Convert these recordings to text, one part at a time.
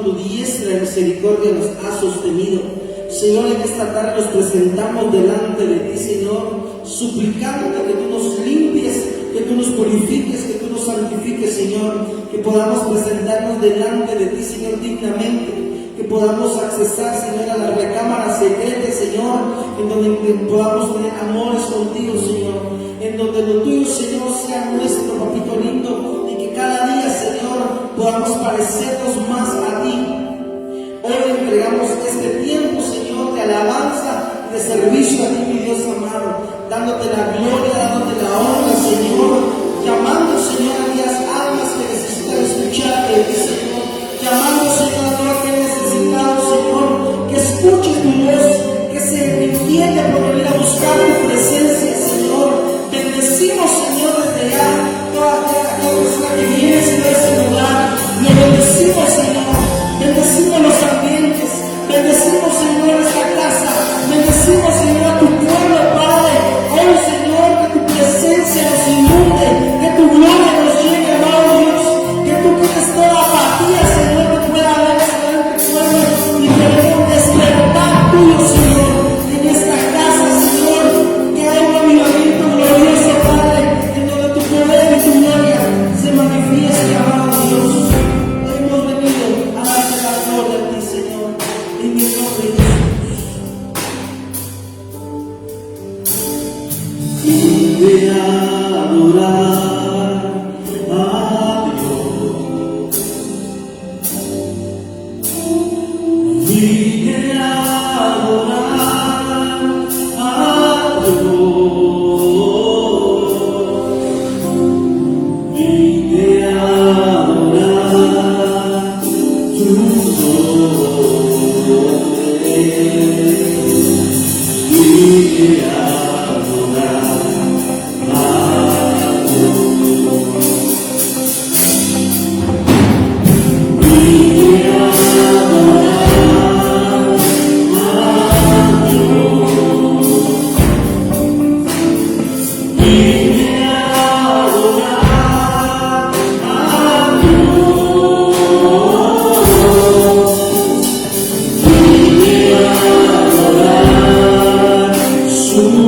tu diestra de misericordia nos ha sostenido. Señor, en esta tarde nos presentamos delante de ti, Señor, suplicándote que tú nos limpies, que tú nos purifiques, que tú nos santifiques, Señor, que podamos presentarnos delante de ti, Señor, dignamente, que podamos accesar, Señor, a la recámara secreta, Señor, en donde podamos tener amores contigo, Señor, en donde lo tuyo, Señor, sea nuestro, papito lindo, y que cada día, Señor, podamos parecernos más a ti. Hoy entregamos este tiempo, Señor, de alabanza y de servicio a ti, mi Dios amado, dándote la gloria, dándote la honra, Señor, llamando, Señor, a aquellas almas que necesitan escucharte de ti, Señor, llamando, Señor, a todo aquel necesitado, Señor, que escuche tu voz, que se entiende por venir a buscar tu presencia, Señor. Bendecimos, Señor, desde ya toda aquella persona que viene, Señor, a ese lugar. Le bendecimos, Señor. Bendecimos los ambientes, bendecimos, Señor, esta casa, bendecimos, Señor, a tu pueblo, Padre. Hoy, Señor, que tu presencia nos inunde, que tu gloria nos llegue, amado Dios, que tú quites toda apatía, Señor, que pueda haber, Señor, en tu pueblo, y queremos despertar tuyo, Señor, en esta casa, Señor, que haya un avivamiento glorioso, Padre, en donde tu poder y tu gloria se manifieste, amado Dios. Hemos venido a darte la gloria a ti, Señor, en el nombre de Jesús. Vine a adorar a Dios. Vine a adorar a Dios. Vine a adorar tu nombre. Vine a su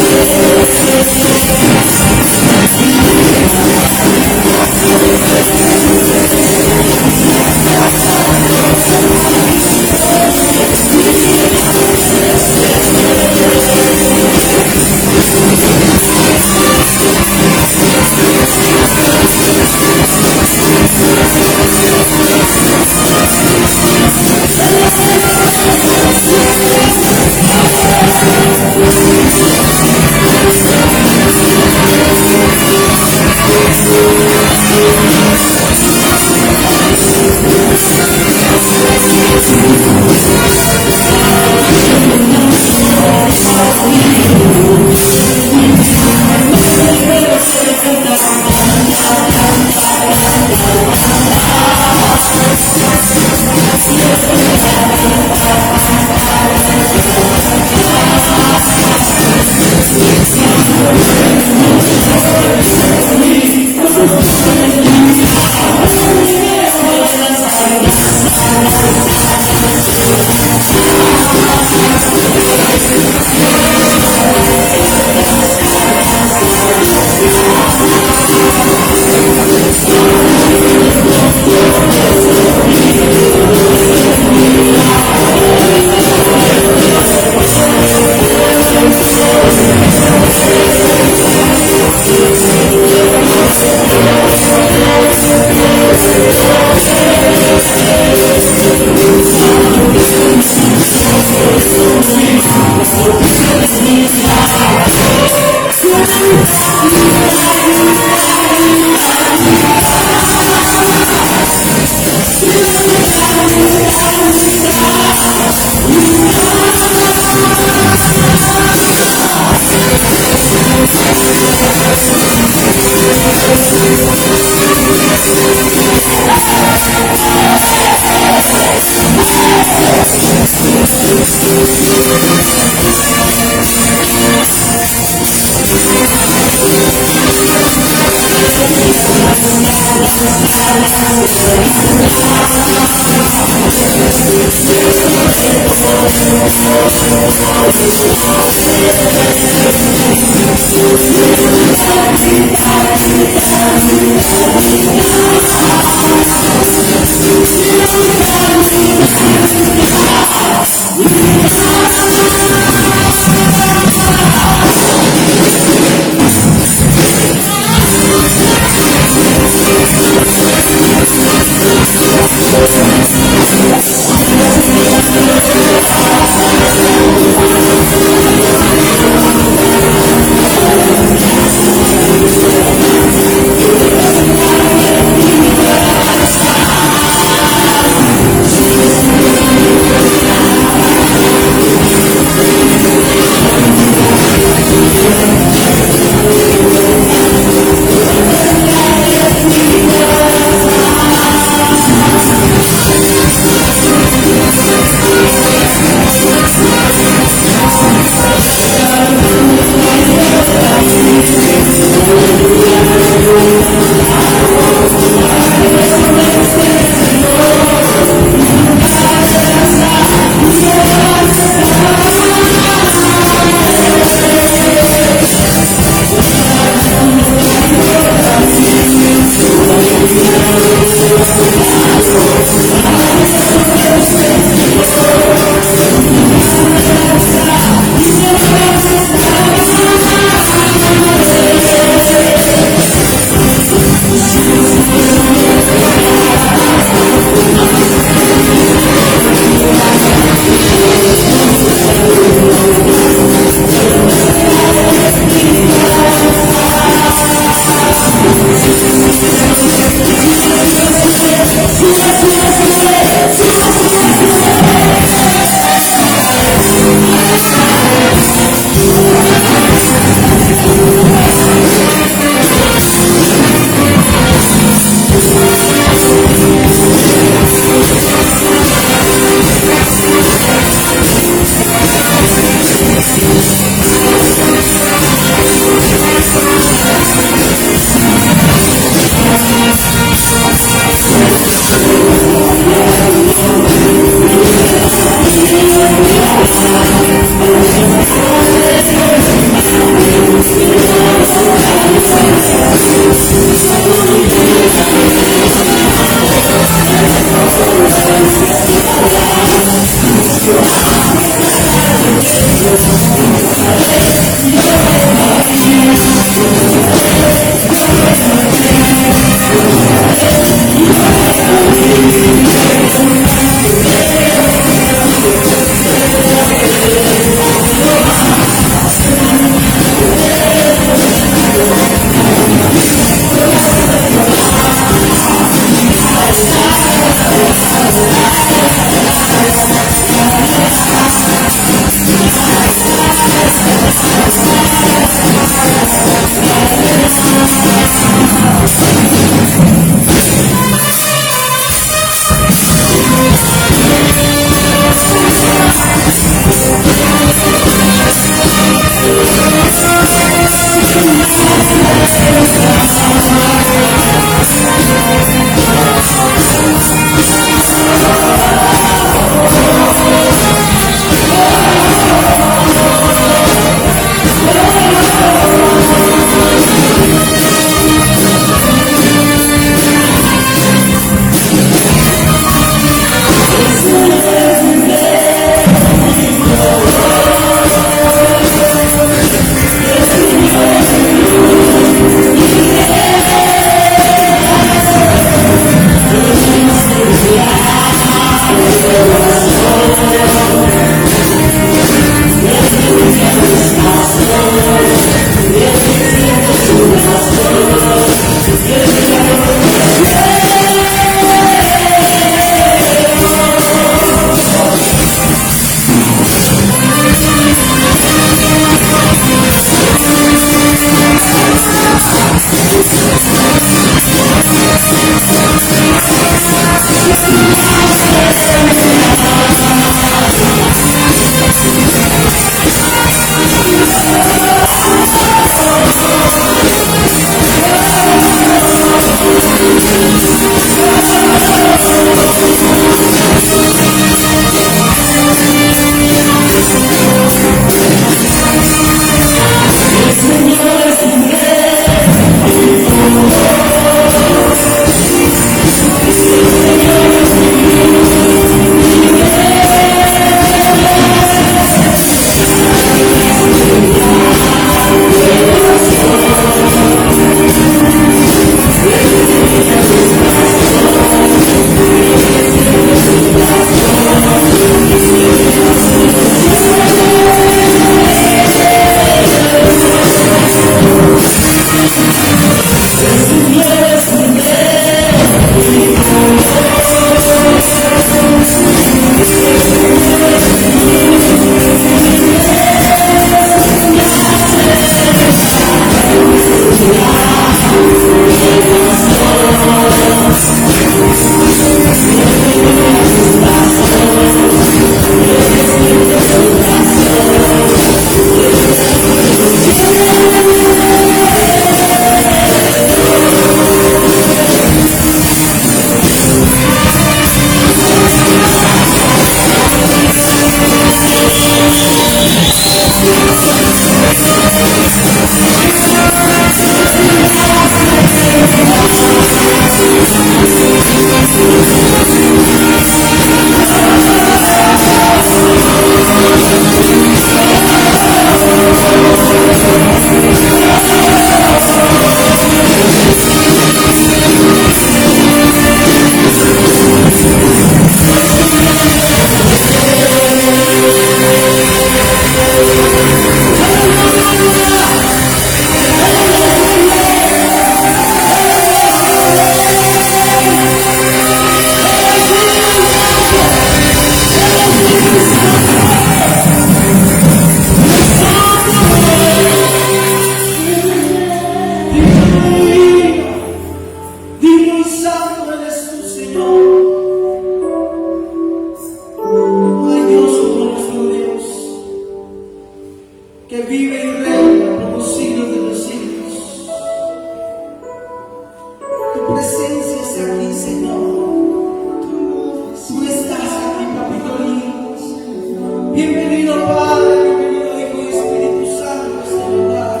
Bienvenido Padre, bienvenido Hijo y Espíritu Santo a este lugar.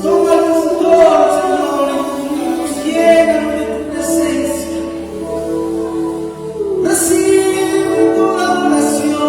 Toma el control, Señor, y llénanos de tu presencia. Recibe toda adoración.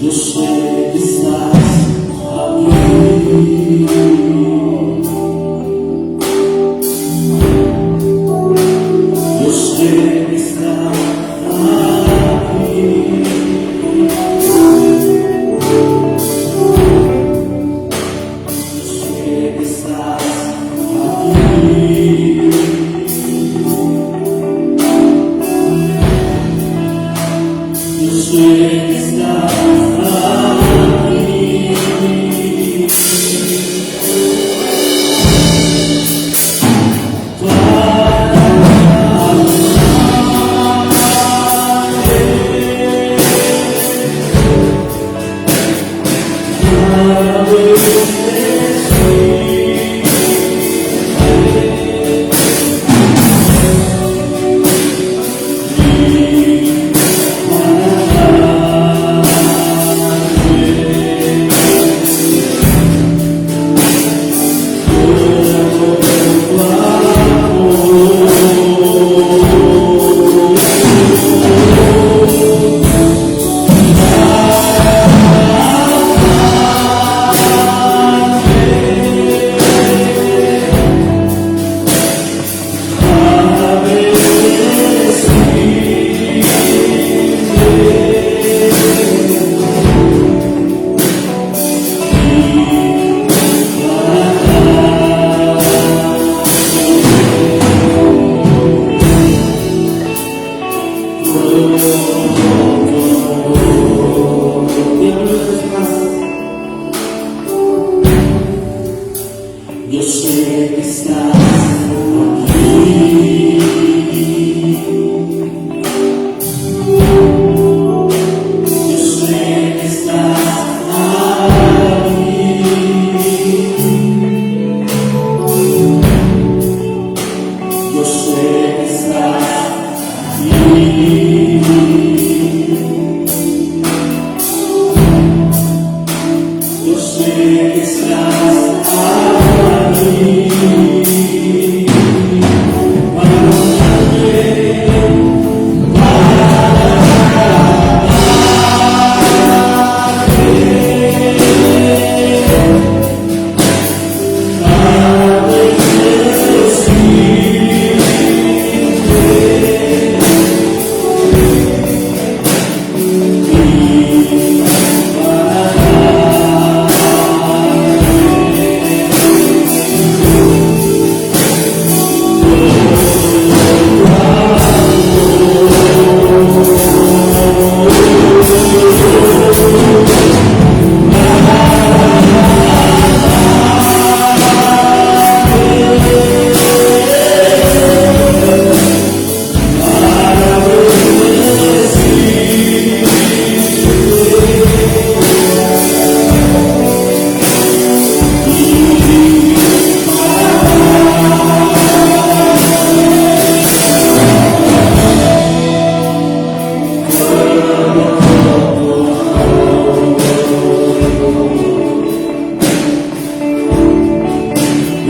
Yo sé que estás aquí. Yo sé que estás aquí. Yo sé que estás aquí. Yo sé que estás Yo sé que estás aquí. Yo sé que estás aquí. Yo sé que estás aquí. Yo sé que estás aquí.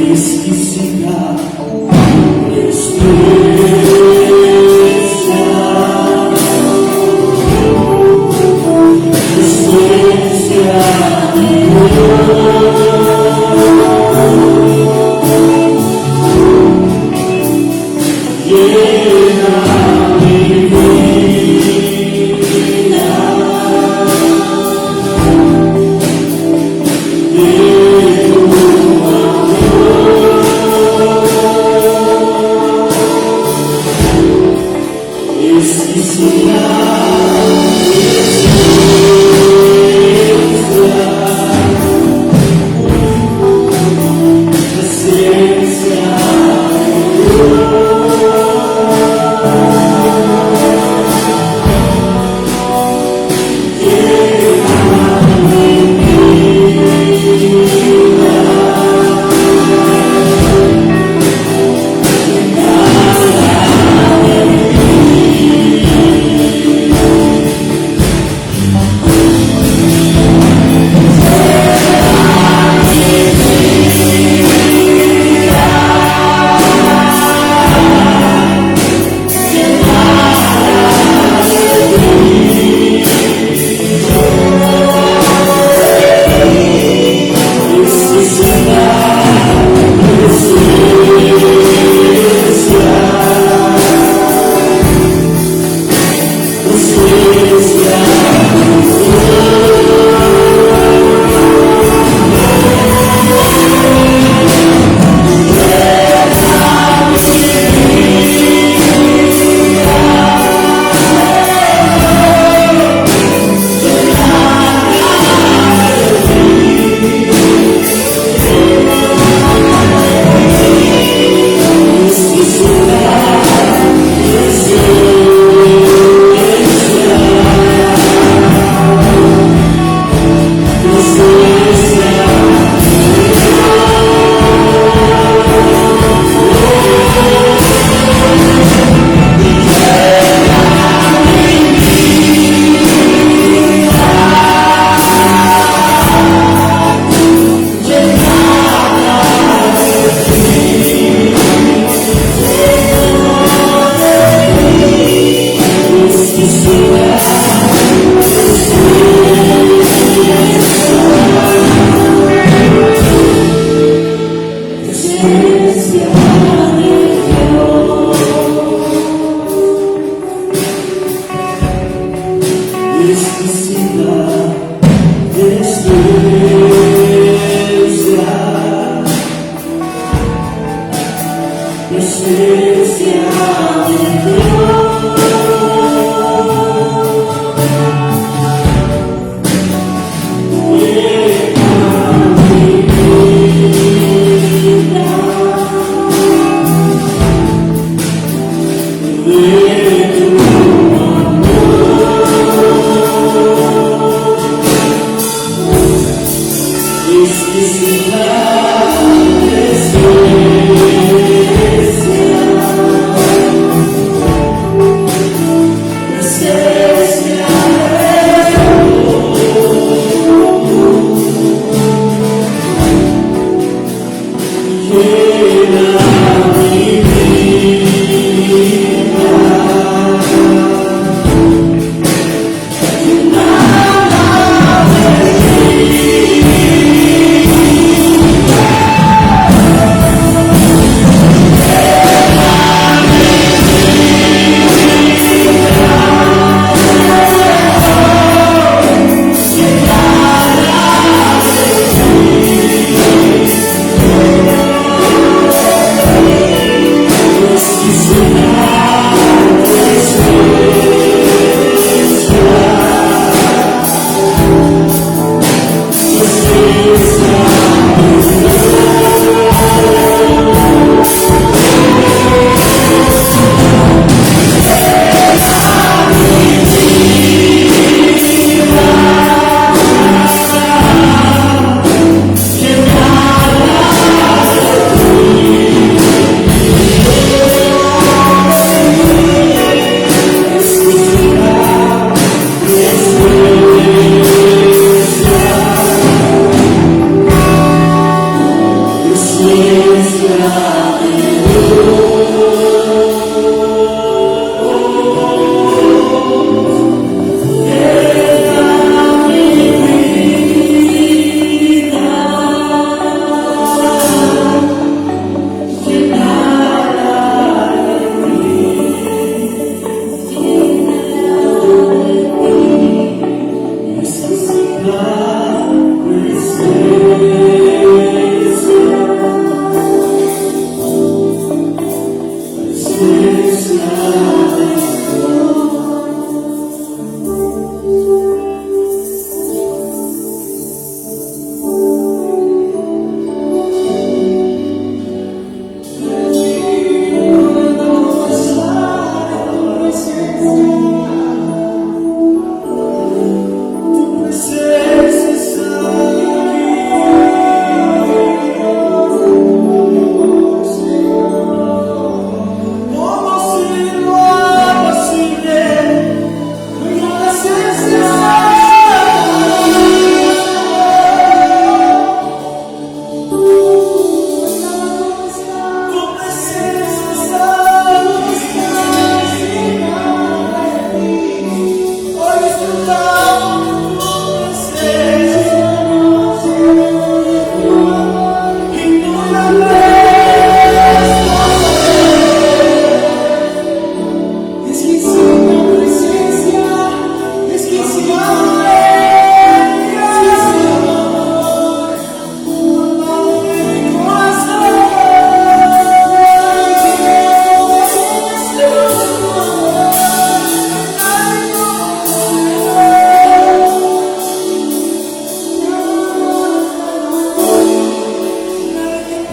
exquisita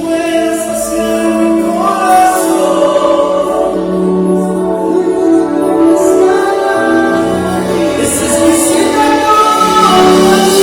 puedas saciar mi corazón. Esa es mi cita con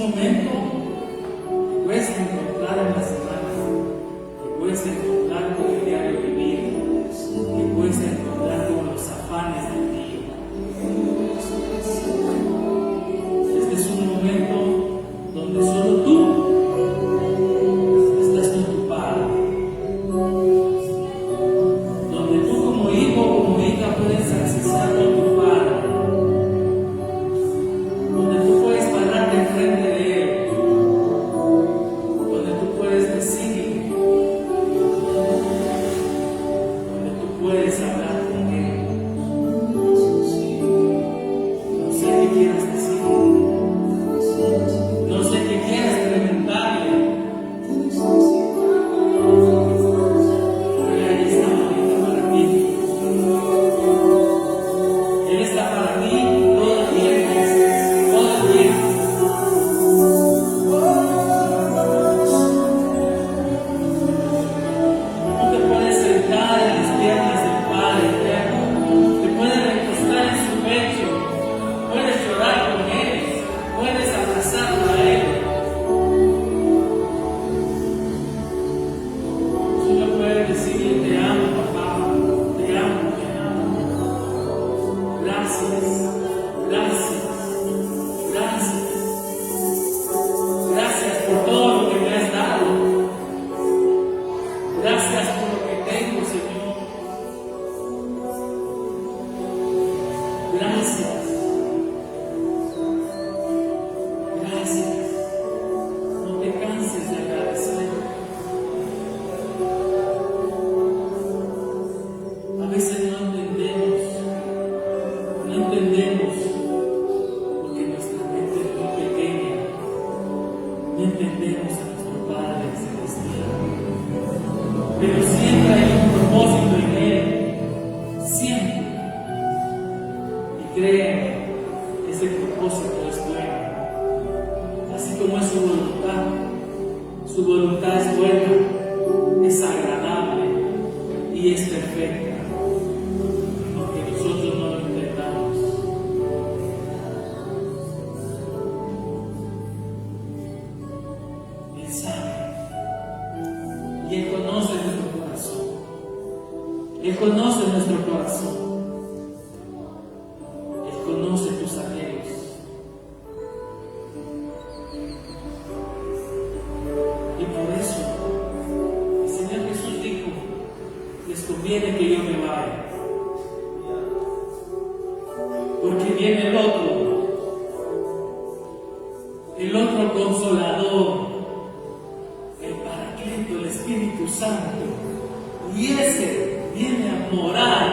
momento que puedes encontrar en la semana, que puedes encontrar con el diario vivir, que puedes encontrar con los afanes del día. Este es un momento donde solo tú estás con tu Padre, donde tú como hijo o como hija puedes accesar con tu Padre, donde tú puedes pararte enfrente de Él, donde tú puedes decirle, donde tú puedes hablar con Él. No sé qué quieras decirle, no sé qué quieras preguntarle, pero Él ahí está ahorita para ti. Él está para ti todo el tiempo, todo el tiempo. Tú te puedes sentar en las piernas del Padre eterno, te puedes recostar en su pecho, puedes llorar con Él, puedes abrazarlo a Él. Solo puedes decirle: te amo, papá, te amo, te amo. Gracias, gracias, gracias. Gracias por todo lo que me has dado. Gracias por lo que tengo, Señor. Gracias. Gracias. No te canses de agradecer. A veces no entendemos porque nuestra mente es muy pequeña. No entendemos a nuestro Padre Celestial. Pero siempre hay un propósito en Él. Siempre. Y créeme, ese propósito es bueno. Así como es su voluntad. Su voluntad es buena, es agradable y es perfecta. Aunque nosotros no lo entendamos. Él sabe. Y Él conoce nuestro corazón. Él conoce nuestro corazón. Él conoce tus anhelos. Y por eso el Señor Jesús dijo: les conviene que yo me vaya, porque viene el otro consolador, el Paracleto, el Espíritu Santo, y ese viene a morar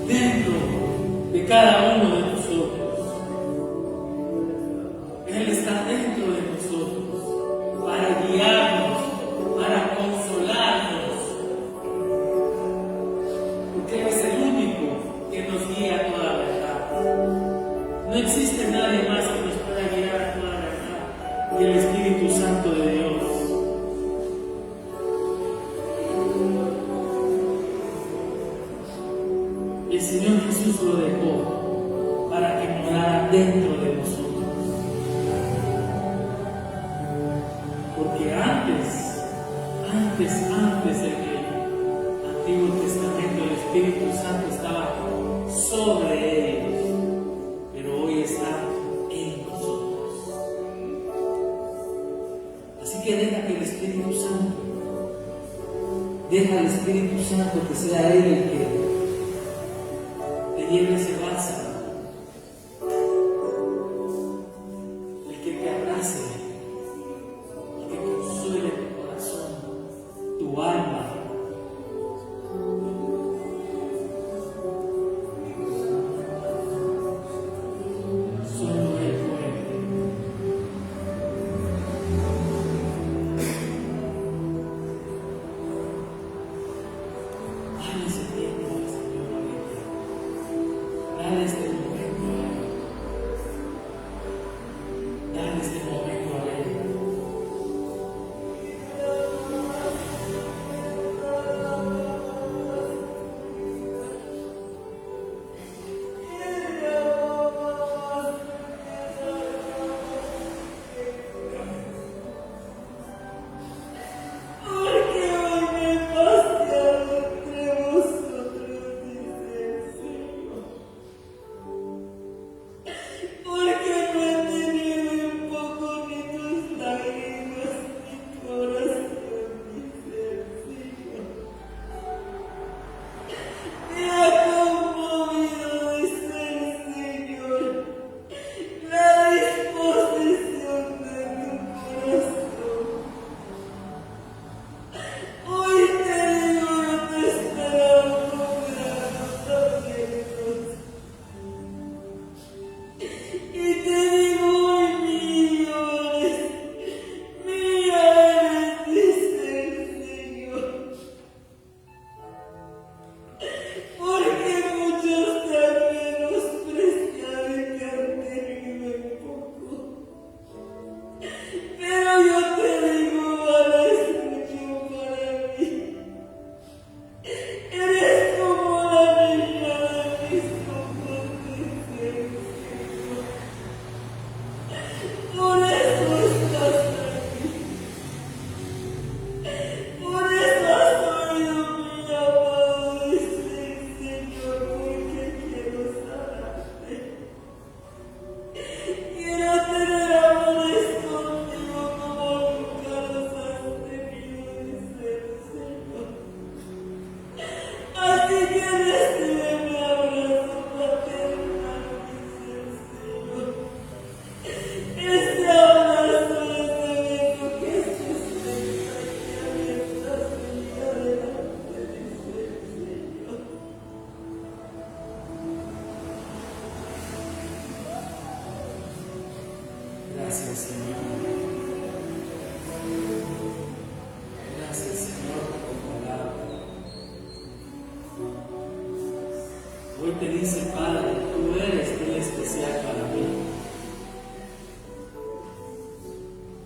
dentro de cada uno de nosotros. Él está dentro de nosotros para guiarnos, para consolarnos, porque Él es el único que nos guía a toda la verdad. No existe nadie más que nos pueda guiar a toda la verdad que el Espíritu Santo de Dios. El Señor Jesús lo dejó para que morara dentro de nosotros. Porque antes del Antiguo Testamento, el Espíritu Santo estaba sobre ellos, pero hoy está en nosotros. Así que deja que el Espíritu Santo, deja al Espíritu Santo que sea Él el que te lleve ese bálsamo, el que te abrace, el que consuele tu corazón, tu alma. Solo Él puede. Dale ese tiempo al Señor ahorita. Gracias, Señor. Gracias, Señor, por tu palabra. Hoy te dice, Padre, tú eres muy especial para mí.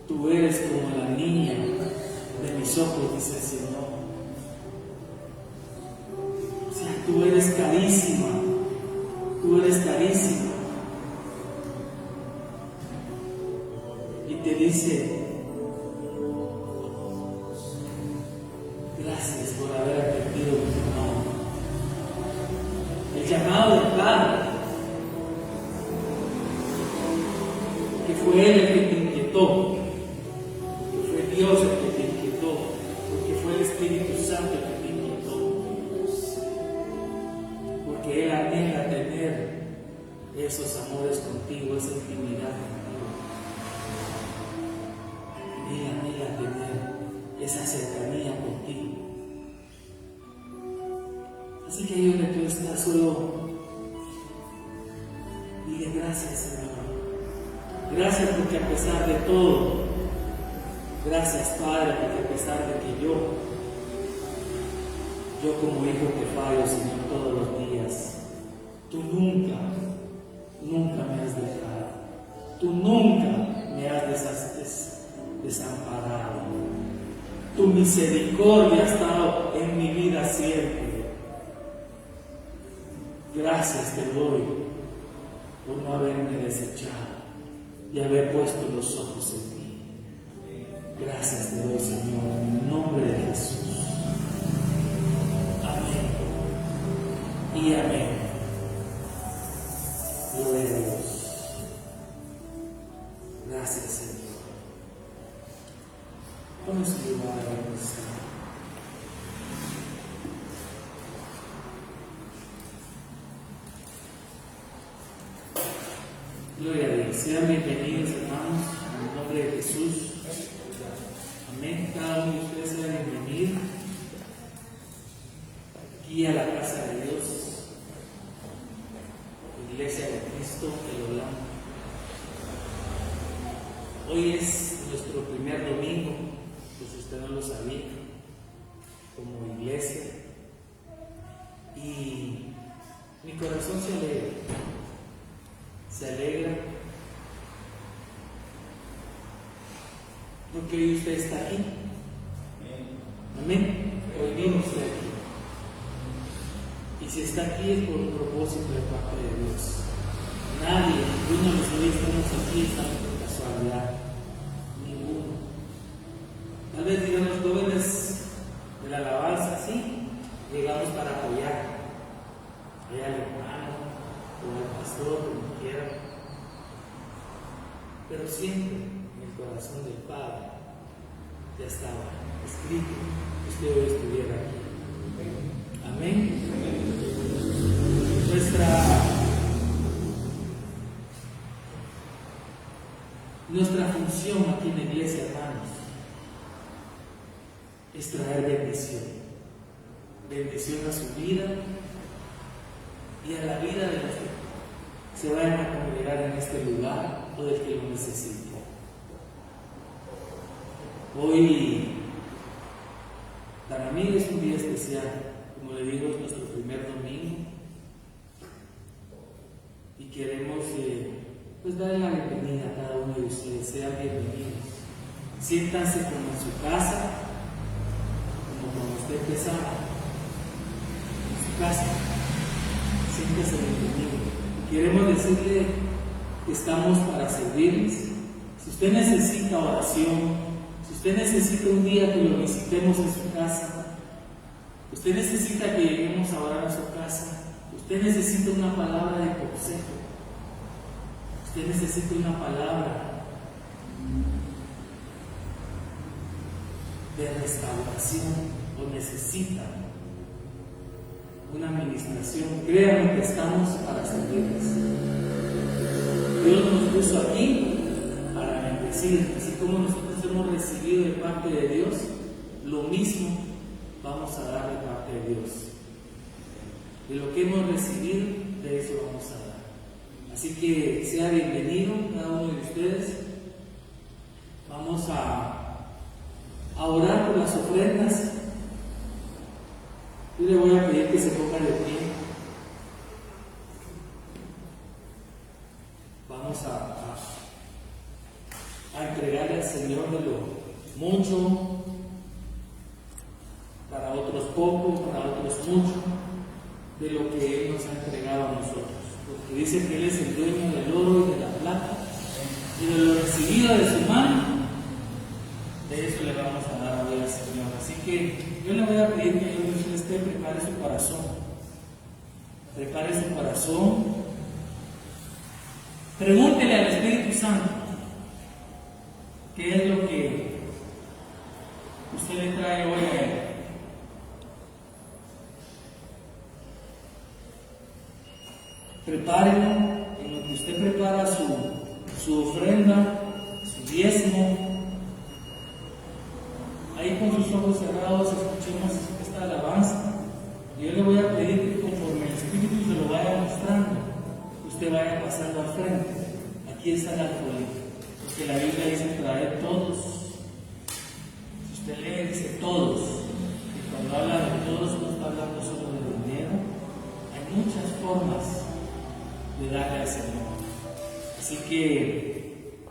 Tú eres como la niña de mis ojos, dice el Señor. O sea, tú eres carísima. Tú eres carísima. Y te dice, gracias por haber atendido mi llamado. El llamado del Padre, que fue Él el que te inquietó, que fue Dios el que te inquietó, porque fue el Espíritu Santo el que te inquietó, porque Él anhela tener esos amores contigo, esa intimidad contigo. Él anhela tener esa cercanía contigo. Así que ahí donde tú estás, solo dile gracias, Señor. Gracias porque a pesar de todo, gracias, Padre, porque a pesar de que yo como hijo te fallo, Señor, todos los días, tú nunca me has dejado. Tú nunca me has desamparado. Tu misericordia ha estado en mi vida siempre. Gracias te doy por no haberme desechado y haber puesto los ojos en ti. Gracias te doy, Señor, en el nombre de Jesús. Amén y amén. Gloria a Dios. Gracias, Señor. Vamos a llevar a la mesa. Gloria a Dios. Sean bienvenidos, hermanos, en el nombre de Jesús. Amén. Cada uno de ustedes sea bienvenido aquí a la casa de Dios, Iglesia de Cristo, el Olam. Hoy es nuestro primer domingo, pues usted no lo sabía, como iglesia. Y mi corazón se alegra porque hoy usted está aquí. Amén. Hoy vino usted aquí. Y si está aquí es por un propósito de parte de Dios. Nadie, ninguno de los que hoy estamos aquí estamos por casualidad. Ninguno. Tal vez digan los jóvenes de la alabanza, sí, llegamos para apoyar al hermano o al pastor, como quieran. Pero siempre en el corazón del Padre ya estaba escrito que usted hoy estuviera aquí. Amén. Nuestra función aquí en la iglesia, hermanos, es traer bendición. Bendición a su vida y a la vida de los que se vayan a congregar en este lugar o del que lo necesite. Hoy, para mí es un día especial. Como le digo, es nuestro primer domingo y queremos pues darle la bienvenida a cada uno de ustedes. Sean bienvenidos. Siéntanse como en su casa, como cuando usted empezaba en su casa. Siéntase bienvenido. Queremos decirle que estamos para servirles. Si usted necesita oración, si usted necesita un día que lo visitemos en su casa, usted necesita que lleguemos a orar a su casa, usted necesita una palabra de consejo, usted necesita una palabra de restauración o necesita una administración, créanme que estamos para servirles. Dios nos puso aquí para bendecir, así como nosotros hemos recibido de parte de Dios, lo mismo vamos a dar de parte de Dios. De lo que hemos recibido, de eso vamos a dar. Así que sea bienvenido cada uno de ustedes entregarle al Señor de lo mucho, para otros poco, para otros mucho, de lo que Él nos ha entregado a nosotros. Porque dice que Él es el dueño del oro y de la plata, y de lo recibido de su mano, de eso le vamos a dar hoy al Señor. Así que yo le voy a pedir que usted prepare su corazón. Prepare su corazón. Pregúntele al Espíritu Santo qué es lo que usted le trae hoy a Él. Prepárelo en lo que usted prepara su ofrenda, su diezmo. Ahí con sus ojos cerrados escuchemos esta alabanza. Yo le voy a pedir que conforme el Espíritu se lo vaya mostrando, usted vaya pasando al frente. Aquí está el alfolí, porque la Biblia dice traer todos. Si usted lee, dice todos. Y cuando habla de todos, no está hablando solo de dinero. Hay muchas formas de darle al Señor. Así que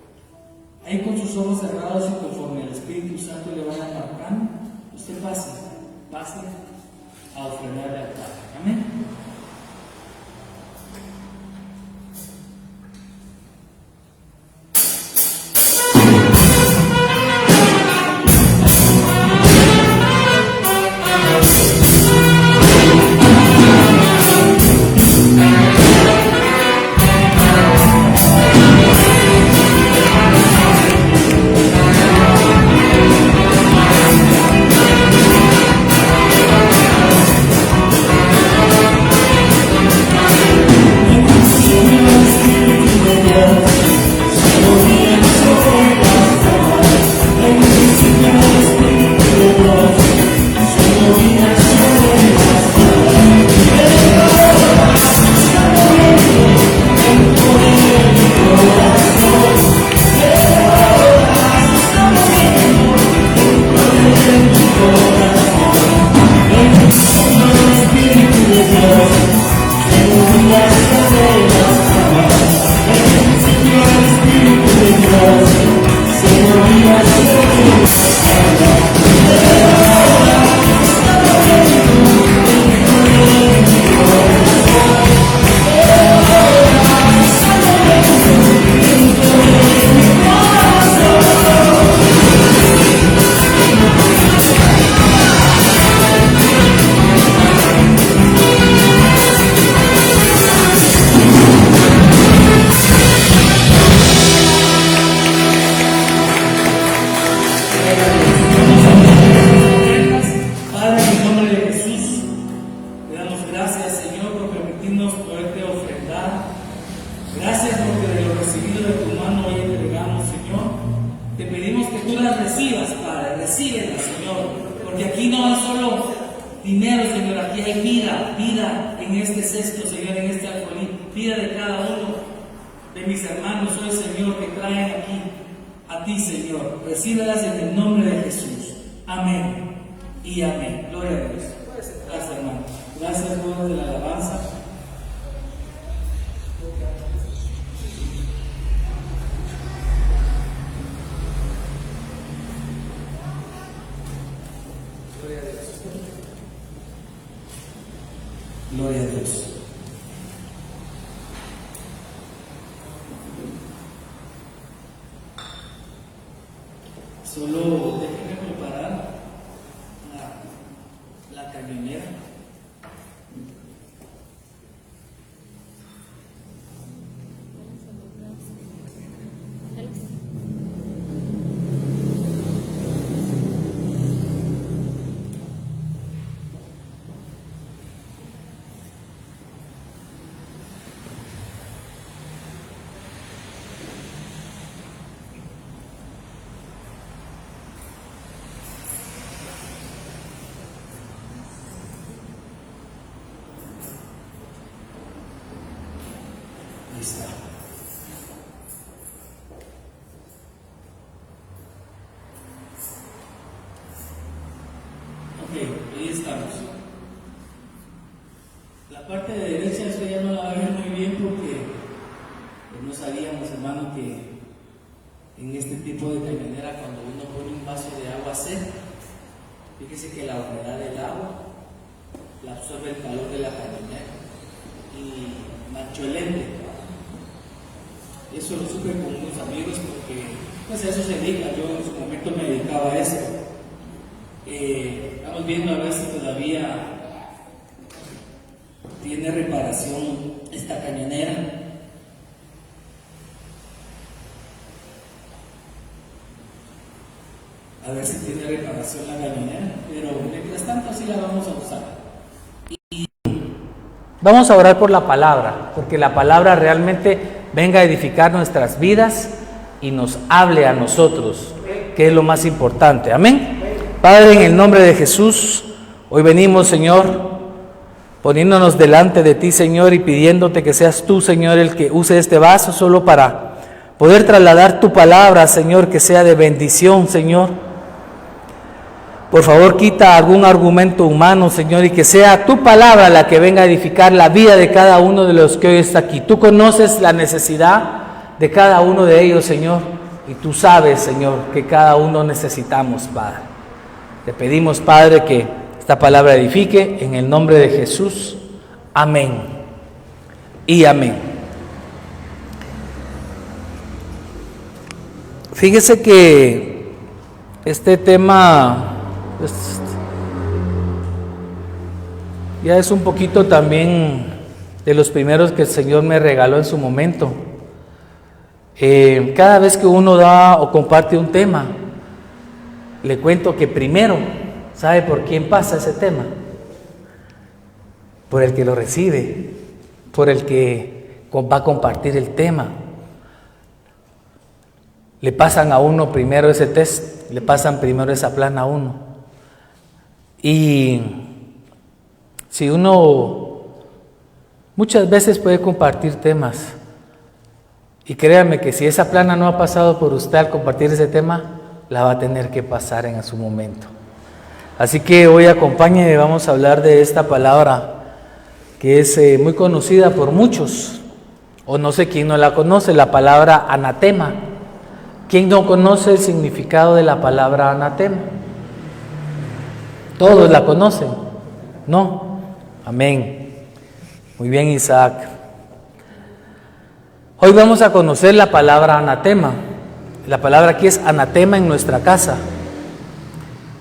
ahí con sus ojos cerrados y conforme el Espíritu Santo le vaya marcando, usted pase a ofrendarle al Padre. Amén. Gloria a Dios. Solo déjenme preparar la cañonera. Está. Ok, ahí estamos. La parte de derecha, esto ya no la va a ver muy bien porque no sabíamos, hermano, que en este tipo de cañonera, cuando uno pone un vaso de agua seca, fíjese que la humedad del agua la absorbe el calor de la cañonera y manchó el lente. Eso lo supe con unos amigos porque pues a eso se dedica. Yo en su momento me dedicaba a eso. Estamos viendo a ver si todavía tiene reparación esta cañonera. A ver si tiene reparación la cañonera, pero mientras tanto sí la vamos a usar. Vamos a orar por la palabra, porque la palabra realmente venga a edificar nuestras vidas y nos hable a nosotros, que es lo más importante. Amén. Padre, en el nombre de Jesús, hoy venimos, Señor, poniéndonos delante de ti, Señor, y pidiéndote que seas tú, Señor, el que use este vaso solo para poder trasladar tu palabra, Señor, que sea de bendición, Señor. Por favor, quita algún argumento humano, Señor, y que sea tu palabra la que venga a edificar la vida de cada uno de los que hoy está aquí. Tú conoces la necesidad de cada uno de ellos, Señor, y tú sabes, Señor, que cada uno necesitamos, Padre. Te pedimos, Padre, que esta palabra edifique en el nombre de Jesús. Amén y amén. Fíjese que este tema ya es un poquito también de los primeros que el Señor me regaló en su momento. Cada vez que uno da o comparte un tema, le cuento que primero, ¿sabe por quién pasa ese tema? Por el que lo recibe, por el que va a compartir el tema. Le pasan a uno primero ese test, le pasan primero esa plana a uno. Y si uno muchas veces puede compartir temas, y créanme que si esa plana no ha pasado por usted al compartir ese tema, la va a tener que pasar en su momento. Así que hoy acompáñenme, vamos a hablar de esta palabra que es muy conocida por muchos, o no sé quién no la conoce, la palabra anatema. ¿Quién no conoce el significado de la palabra anatema? ¿Todos la conocen? ¿No? Amén. Muy bien, Isaac. Hoy vamos a conocer la palabra anatema. La palabra aquí es anatema en nuestra casa.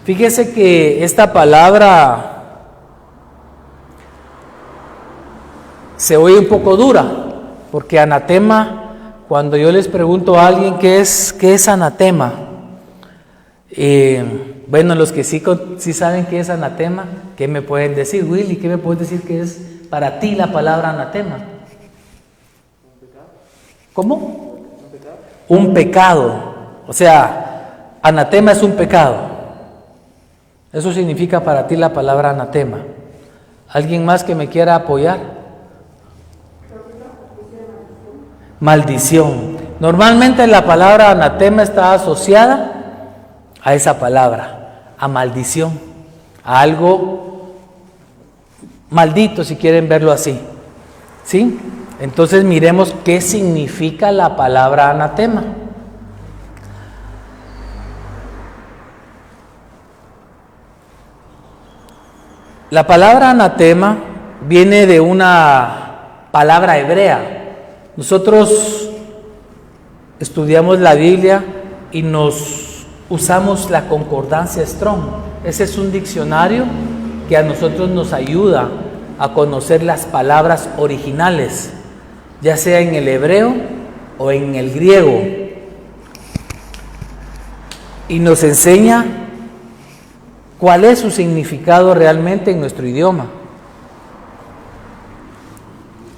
Fíjese que esta palabra se oye un poco dura, porque anatema, cuando yo les pregunto a alguien qué es anatema, bueno, los que sí saben qué es anatema, ¿qué me pueden decir? Willy, ¿qué me puedes decir que es para ti la palabra anatema? ¿Cómo? Un pecado. O sea, anatema es un pecado. Eso significa para ti la palabra anatema. ¿Alguien más que me quiera apoyar? Maldición. Normalmente la palabra anatema está asociada a esa palabra, a maldición, a algo maldito, si quieren verlo así. ¿Sí? Entonces miremos qué significa la palabra anatema. La palabra anatema viene de una palabra hebrea. Nosotros estudiamos la Biblia y usamos la concordancia Strong. Ese es un diccionario que a nosotros nos ayuda a conocer las palabras originales, ya sea en el hebreo o en el griego, y nos enseña cuál es su significado realmente en nuestro idioma.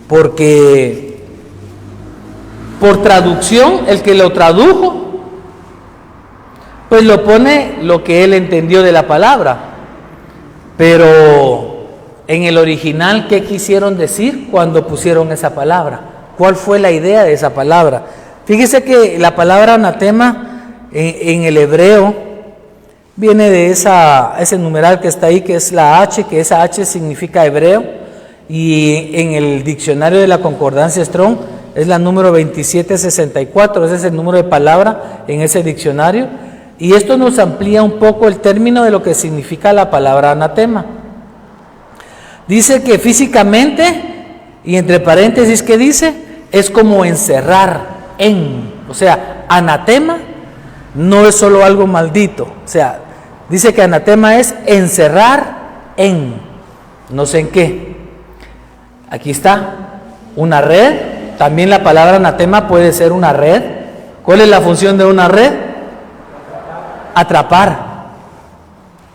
Porque por traducción, el que lo tradujo, pues lo pone lo que él entendió de la palabra. Pero en el original, ¿qué quisieron decir cuando pusieron esa palabra? ¿Cuál fue la idea de esa palabra? Fíjese que la palabra anatema en el hebreo viene de ese numeral que está ahí, que es la H, que esa H significa hebreo, y en el diccionario de la concordancia Strong es la número 2764, ese es el número de palabra en ese diccionario, y esto nos amplía un poco el término de lo que significa la palabra anatema. Dice que físicamente, y entre paréntesis, ¿qué dice? Es como encerrar en, o sea, anatema no es solo algo maldito, o sea, dice que anatema es encerrar en, no sé en qué. Aquí está, una red, también la palabra anatema puede ser una red. ¿Cuál es la función de una red? Atrapar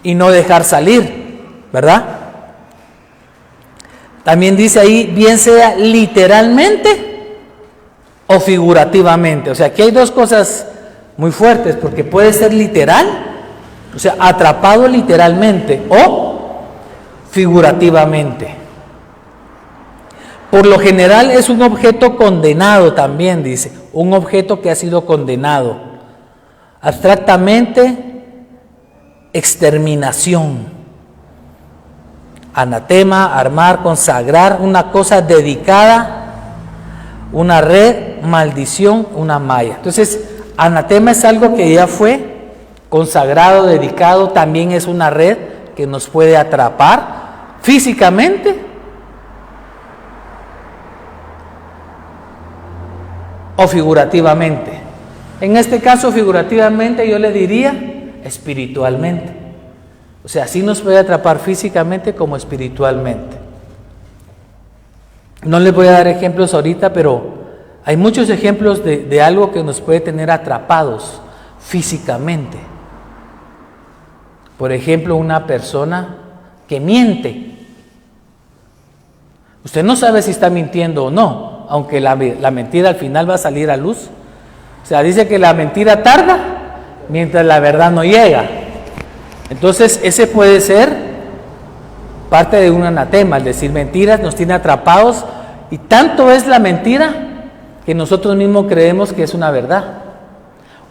y no dejar salir, ¿verdad? También dice ahí, bien sea literalmente o figurativamente. O sea, aquí hay dos cosas muy fuertes, porque puede ser literal, o sea, atrapado literalmente o figurativamente. Por lo general es un objeto condenado también, dice, un objeto que ha sido condenado. Abstractamente, exterminación. Anatema, armar, consagrar, una cosa dedicada, una red, maldición, una malla. Entonces, anatema es algo que ya fue consagrado, dedicado, también es una red que nos puede atrapar físicamente o figurativamente. En este caso, figurativamente, yo le diría espiritualmente. O sea, sí nos puede atrapar físicamente como espiritualmente. No les voy a dar ejemplos ahorita, pero hay muchos ejemplos de algo que nos puede tener atrapados físicamente. Por ejemplo, una persona que miente. Usted no sabe si está mintiendo o no, aunque la mentira al final va a salir a luz. O sea, dice que la mentira tarda mientras la verdad no llega. Entonces, ese puede ser parte de un anatema. El decir mentiras nos tiene atrapados, y tanto es la mentira que nosotros mismos creemos que es una verdad.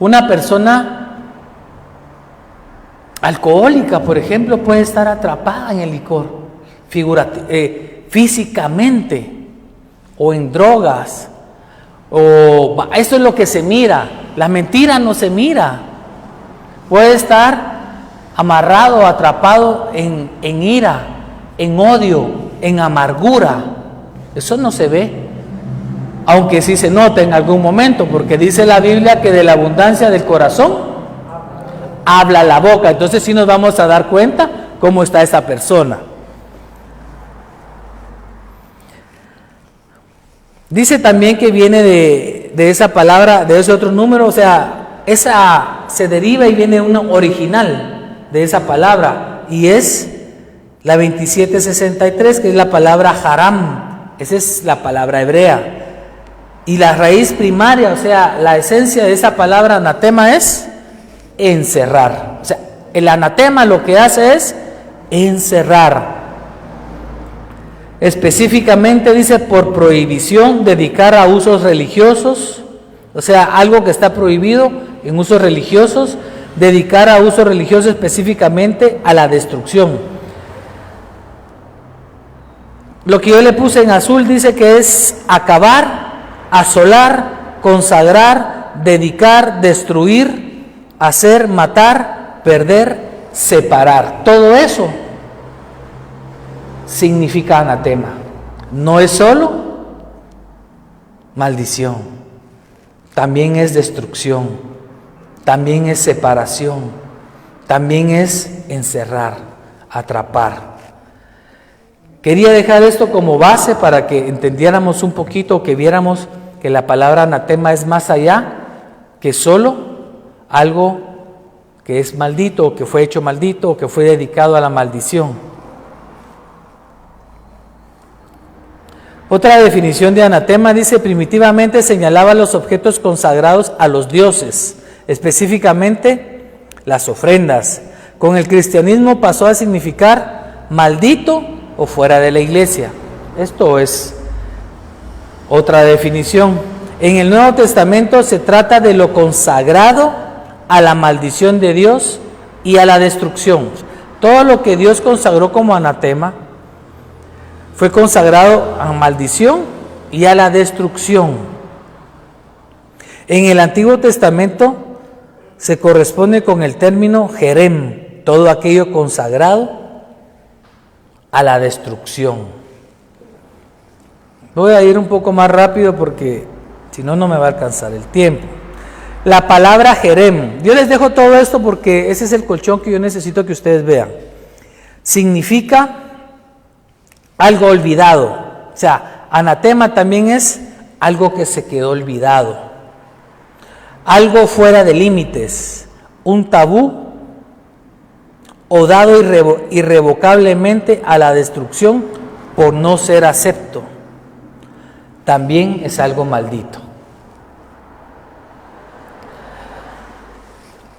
Una persona alcohólica, por ejemplo, puede estar atrapada en el licor, físicamente, o en drogas, o esto es lo que se mira. La mentira no se mira. Puede estar amarrado, atrapado en ira, en odio, en amargura. Eso no se ve, aunque sí se nota en algún momento, porque dice la Biblia que de la abundancia del corazón habla la boca. Entonces sí nos vamos a dar cuenta cómo está esa persona. Dice también que viene de esa palabra, de ese otro número, o sea, esa se deriva y viene una original de esa palabra, y es la 2763, que es la palabra haram. Esa es la palabra hebrea. Y la raíz primaria, o sea, la esencia de esa palabra anatema es encerrar. O sea, el anatema lo que hace es encerrar. Específicamente dice por prohibición dedicar a usos religiosos, o sea, algo que está prohibido en usos religiosos, dedicar a usos religiosos específicamente a la destrucción. Lo que yo le puse en azul dice que es acabar, asolar, consagrar, dedicar, destruir, hacer, matar, perder, separar. Todo eso significa anatema. No es solo maldición, también es destrucción, también es separación, también es encerrar, atrapar. Quería dejar esto como base para que entendiéramos un poquito, que viéramos que la palabra anatema es más allá que solo algo que es maldito, o que fue hecho maldito, o que fue dedicado a la maldición. Otra definición de anatema dice: primitivamente señalaba los objetos consagrados a los dioses, específicamente las ofrendas. Con el cristianismo pasó a significar maldito o fuera de la iglesia. Esto es otra definición. En el Nuevo Testamento se trata de lo consagrado a la maldición de Dios y a la destrucción. Todo lo que Dios consagró como anatema fue consagrado a maldición y a la destrucción. En el Antiguo Testamento se corresponde con el término jerem, todo aquello consagrado a la destrucción. Voy a ir un poco más rápido porque si no, no me va a alcanzar el tiempo. La palabra jerem, yo les dejo todo esto porque ese es el colchón que yo necesito que ustedes vean. Significa algo olvidado. O sea, anatema también es algo que se quedó olvidado, algo fuera de límites, un tabú o dado irrevocablemente a la destrucción por no ser acepto. También es algo maldito.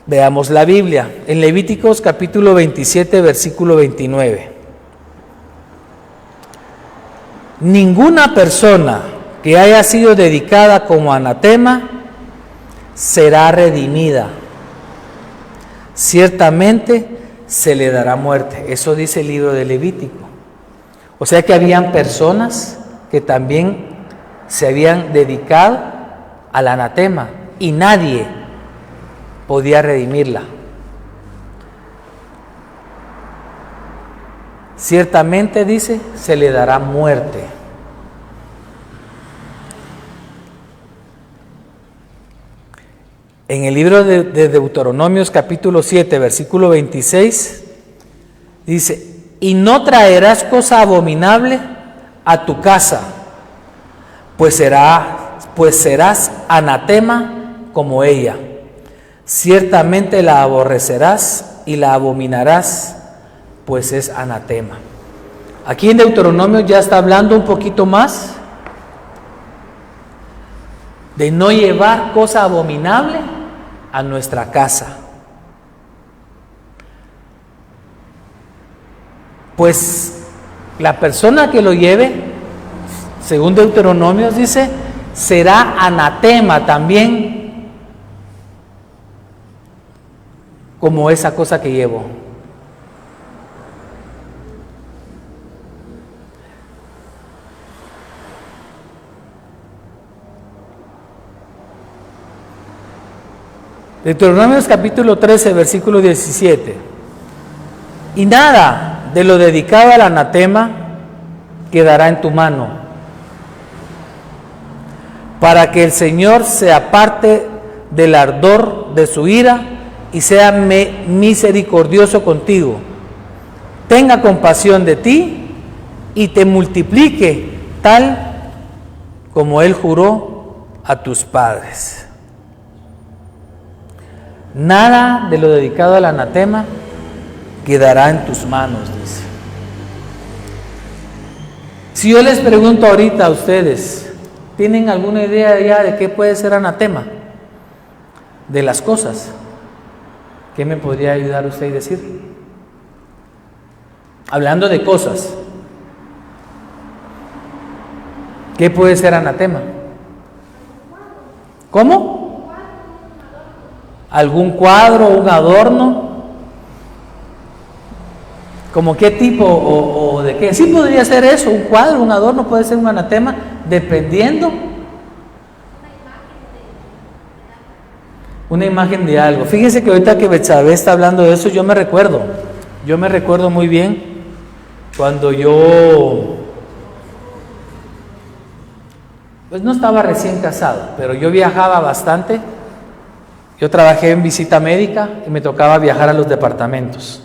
Veamos la Biblia, en Levíticos capítulo 27, versículo 29. Ninguna persona que haya sido dedicada como anatema será redimida. Ciertamente se le dará muerte. Eso dice el libro de Levítico. O sea que habían personas que también se habían dedicado al anatema y nadie podía redimirla. Ciertamente, dice, se le dará muerte. En el libro de Deuteronomios capítulo 7, versículo 26, dice, y no traerás cosa abominable a tu casa, pues serás anatema como ella. Ciertamente la aborrecerás y la abominarás, pues es anatema. Aquí en Deuteronomio ya está hablando un poquito más de no llevar cosa abominable a nuestra casa. Pues la persona que lo lleve, según Deuteronomios dice, será anatema también, como esa cosa que llevo. Deuteronomios capítulo 13, versículo 17. Y nada de lo dedicado al anatema quedará en tu mano, para que el Señor se aparte del ardor de su ira y sea misericordioso contigo, tenga compasión de ti y te multiplique tal como Él juró a tus padres. Nada de lo dedicado al anatema quedará en tus manos, dice. Si yo les pregunto ahorita a ustedes, ¿tienen alguna idea ya de qué puede ser anatema? De las cosas. ¿Qué me podría ayudar usted a decir? Hablando de cosas, ¿qué puede ser anatema? ¿Cómo? ¿Algún cuadro, un adorno? ¿Cómo qué tipo o de qué? Sí podría ser eso, un cuadro, un adorno, puede ser un anatema, dependiendo. Una imagen de algo. Fíjense que ahorita que Betsabé está hablando de eso, yo me recuerdo muy bien cuando yo, pues no estaba recién casado, pero yo viajaba bastante. Yo trabajé en visita médica y me tocaba viajar a los departamentos.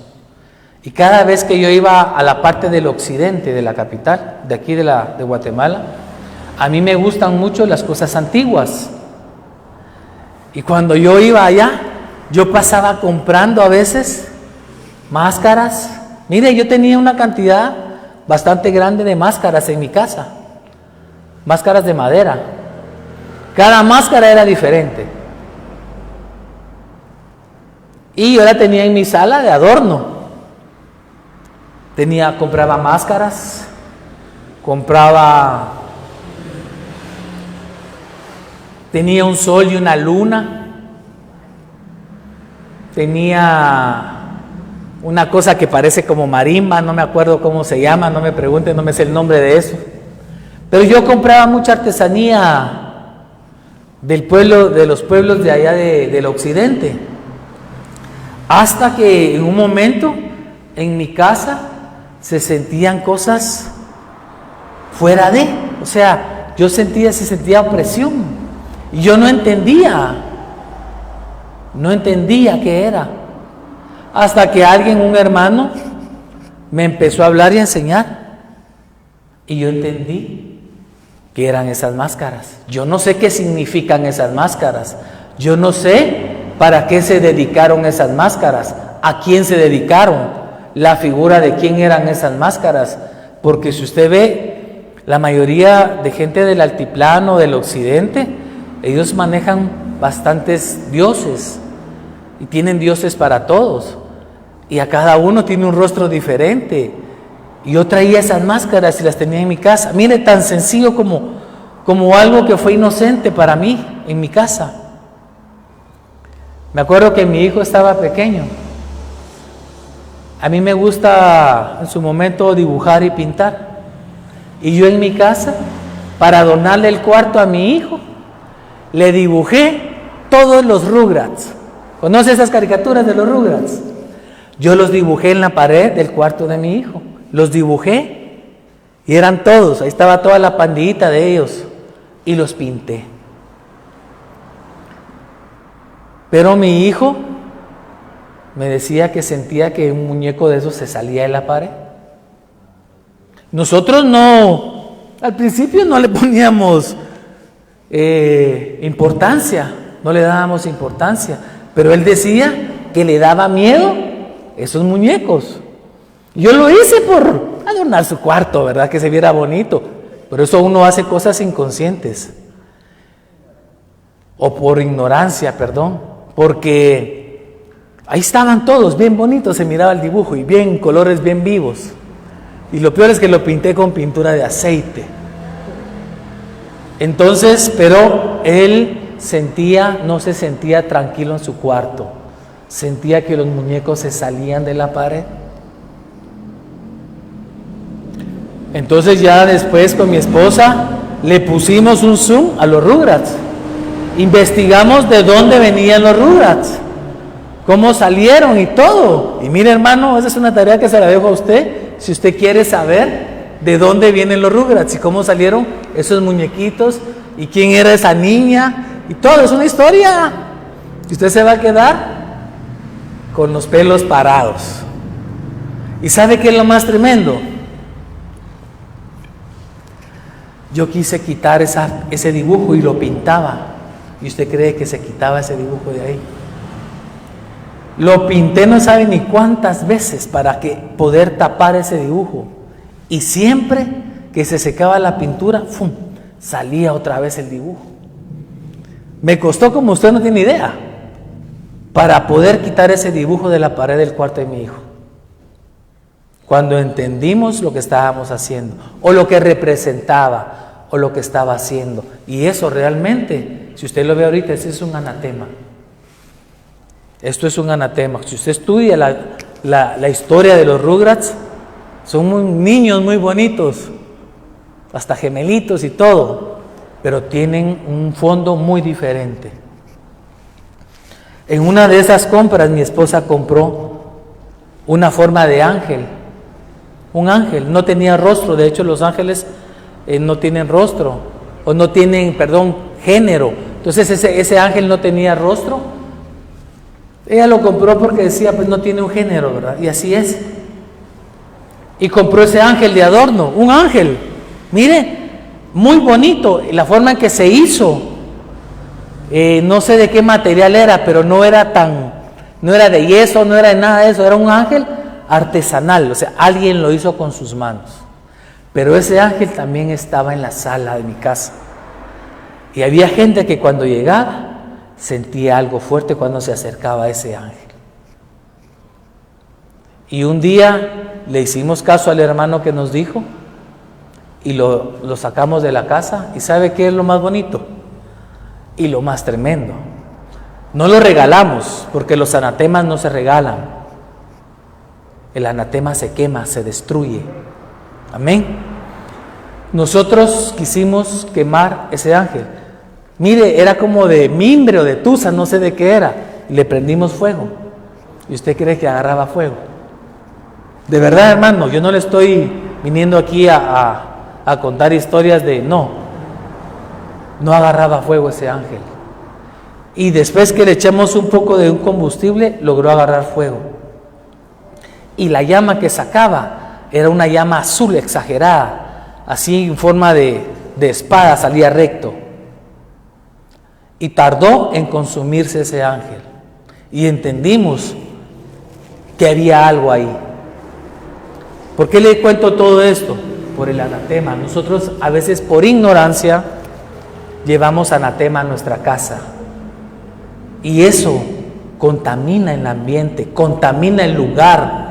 Y cada vez que yo iba a la parte del occidente de la capital, de aquí de Guatemala, a mí me gustan mucho las cosas antiguas. Y cuando yo iba allá, yo pasaba comprando a veces máscaras. Mire, yo tenía una cantidad bastante grande de máscaras en mi casa. Máscaras de madera. Cada máscara era diferente. Y yo la tenía en mi sala de adorno. Compraba máscaras, tenía un sol y una luna, tenía una cosa que parece como marimba, no me acuerdo cómo se llama, no me pregunten, no me sé el nombre de eso. Pero yo compraba mucha artesanía del pueblo, de los pueblos de allá del occidente. Hasta que en un momento en mi casa se sentían cosas fuera de, o sea, se sentía opresión y yo no entendía qué era, hasta que un hermano me empezó a hablar y a enseñar y yo entendí que eran esas máscaras. Yo no sé qué significan esas máscaras, yo no sé para qué se dedicaron esas máscaras, a quién se dedicaron, la figura de quién eran esas máscaras, porque si usted ve, la mayoría de gente del altiplano, del occidente, ellos manejan bastantes dioses y tienen dioses para todos y a cada uno tiene un rostro diferente. Y yo traía esas máscaras y las tenía en mi casa. Mire, tan sencillo como algo que fue inocente para mí en mi casa. Me acuerdo que mi hijo estaba pequeño. A mí me gusta en su momento dibujar y pintar. Y yo en mi casa, para donarle el cuarto a mi hijo, le dibujé todos los Rugrats. ¿Conoce esas caricaturas de los Rugrats? Yo los dibujé en la pared del cuarto de mi hijo. Los dibujé y eran todos, ahí estaba toda la pandillita de ellos y los pinté. Pero mi hijo me decía que sentía que un muñeco de esos se salía de la pared. Nosotros no, al principio no le poníamos importancia, no le dábamos importancia, pero él decía que le daba miedo esos muñecos. Yo lo hice por adornar su cuarto, ¿verdad? Que se viera bonito. Pero eso uno hace cosas inconscientes. O por ignorancia, perdón. Porque ahí estaban todos, bien bonitos, se miraba el dibujo y bien, colores bien vivos. Y lo peor es que lo pinté con pintura de aceite. Entonces, pero él no se sentía tranquilo en su cuarto. Sentía que los muñecos se salían de la pared. Entonces ya después con mi esposa le pusimos un zoom a los Rugrats. Investigamos de dónde venían los Rugrats, cómo salieron y todo. Y mire, hermano, esa es una tarea que se la dejo a usted. Si usted quiere saber de dónde vienen los Rugrats y cómo salieron esos muñequitos y quién era esa niña y todo, es una historia. Y usted se va a quedar con los pelos parados. ¿Y sabe qué es lo más tremendo? Yo quise quitar ese dibujo y lo pintaba. ¿Y usted cree que se quitaba ese dibujo de ahí? Lo pinté no sabe ni cuántas veces para poder tapar ese dibujo. Y siempre que se secaba la pintura, ¡fum!, salía otra vez el dibujo. Me costó, como usted no tiene idea, para poder quitar ese dibujo de la pared del cuarto de mi hijo. Cuando entendimos lo que estábamos haciendo, o lo que representaba, o lo que estaba haciendo. Y eso realmente, si usted lo ve ahorita, ese es un anatema. Esto es un anatema. Si usted estudia la historia de los Rugrats, son niños muy bonitos, hasta gemelitos y todo, pero tienen un fondo muy diferente. En una de esas compras, mi esposa compró una forma de ángel. Un ángel, no tenía rostro. De hecho, los ángeles no tienen rostro, o no tienen, género. Entonces ese ángel no tenía rostro. Ella lo compró porque decía, pues no tiene un género, ¿verdad? Y así es. Y compró ese ángel de adorno, un ángel, mire, muy bonito, la forma en que se hizo. No sé de qué material era, pero no era de yeso, no era de nada de eso, era un ángel artesanal, o sea, alguien lo hizo con sus manos. Pero ese ángel también estaba en la sala de mi casa. Y había gente que cuando llegaba sentía algo fuerte cuando se acercaba a ese ángel. Y un día le hicimos caso al hermano que nos dijo y lo sacamos de la casa. ¿Y sabe qué es lo más bonito? Y lo más tremendo. No lo regalamos, porque los anatemas no se regalan. El anatema se quema, se destruye. Amén. Nosotros quisimos quemar ese ángel. Mire, era como de mimbre o de tusa, no sé de qué era. Y le prendimos fuego. ¿Y usted cree que agarraba fuego? De verdad, hermano, yo no le estoy viniendo aquí a contar historias de... No agarraba fuego ese ángel. Y después que le echamos un poco de un combustible, logró agarrar fuego. Y la llama que sacaba era una llama azul exagerada, así en forma de espada, salía recto. Y tardó en consumirse ese ángel. Y entendimos que había algo ahí. ¿Por qué le cuento todo esto? Por el anatema. Nosotros a veces por ignorancia llevamos anatema a nuestra casa. Y eso contamina el ambiente, contamina el lugar,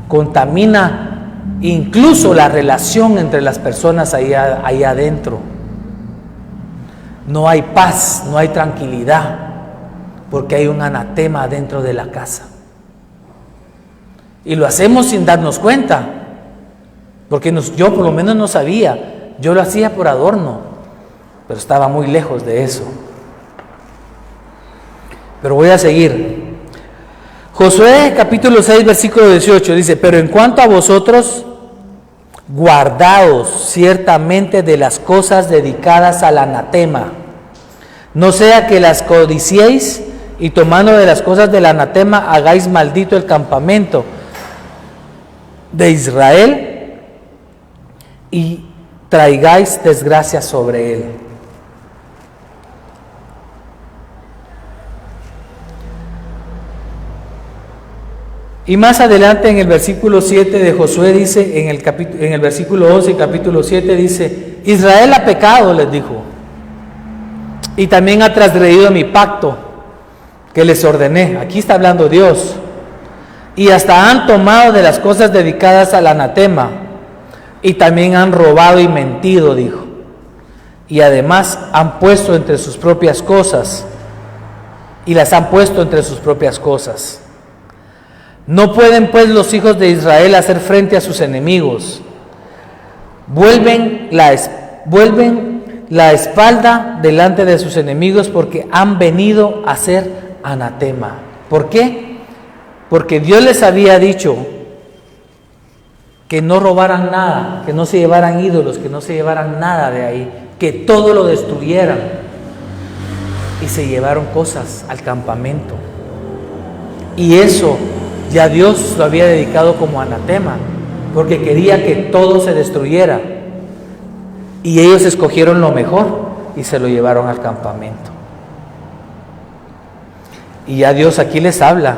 contamina incluso la relación entre las personas ahí adentro. No hay paz, no hay tranquilidad, porque hay un anatema dentro de la casa. Y lo hacemos sin darnos cuenta, porque yo por lo menos no sabía. Yo lo hacía por adorno, pero estaba muy lejos de eso. Pero voy a seguir. Josué capítulo 6 versículo 18 dice: pero en cuanto a vosotros, guardaos ciertamente de las cosas dedicadas al anatema, no sea que las codiciéis y tomando de las cosas del anatema hagáis maldito el campamento de Israel y traigáis desgracia sobre él. Y más adelante en el versículo 7 de Josué dice, en el versículo 11, capítulo 7 dice: Israel ha pecado, les dijo, y también ha transgredido mi pacto que les ordené. Aquí está hablando Dios. Y hasta han tomado de las cosas dedicadas al anatema, y también han robado y mentido, dijo. Y además han puesto entre sus propias cosas, y las han puesto entre sus propias cosas. No pueden pues los hijos de Israel hacer frente a sus enemigos. Vuelven la espalda delante de sus enemigos porque han venido a ser anatema. ¿Por qué? Porque Dios les había dicho que no robaran nada, que no se llevaran ídolos, que no se llevaran nada de ahí, que todo lo destruyeran. Y se llevaron cosas al campamento. Y eso ya Dios lo había dedicado como anatema, porque quería que todo se destruyera. Y ellos escogieron lo mejor y se lo llevaron al campamento. Y ya Dios aquí les habla: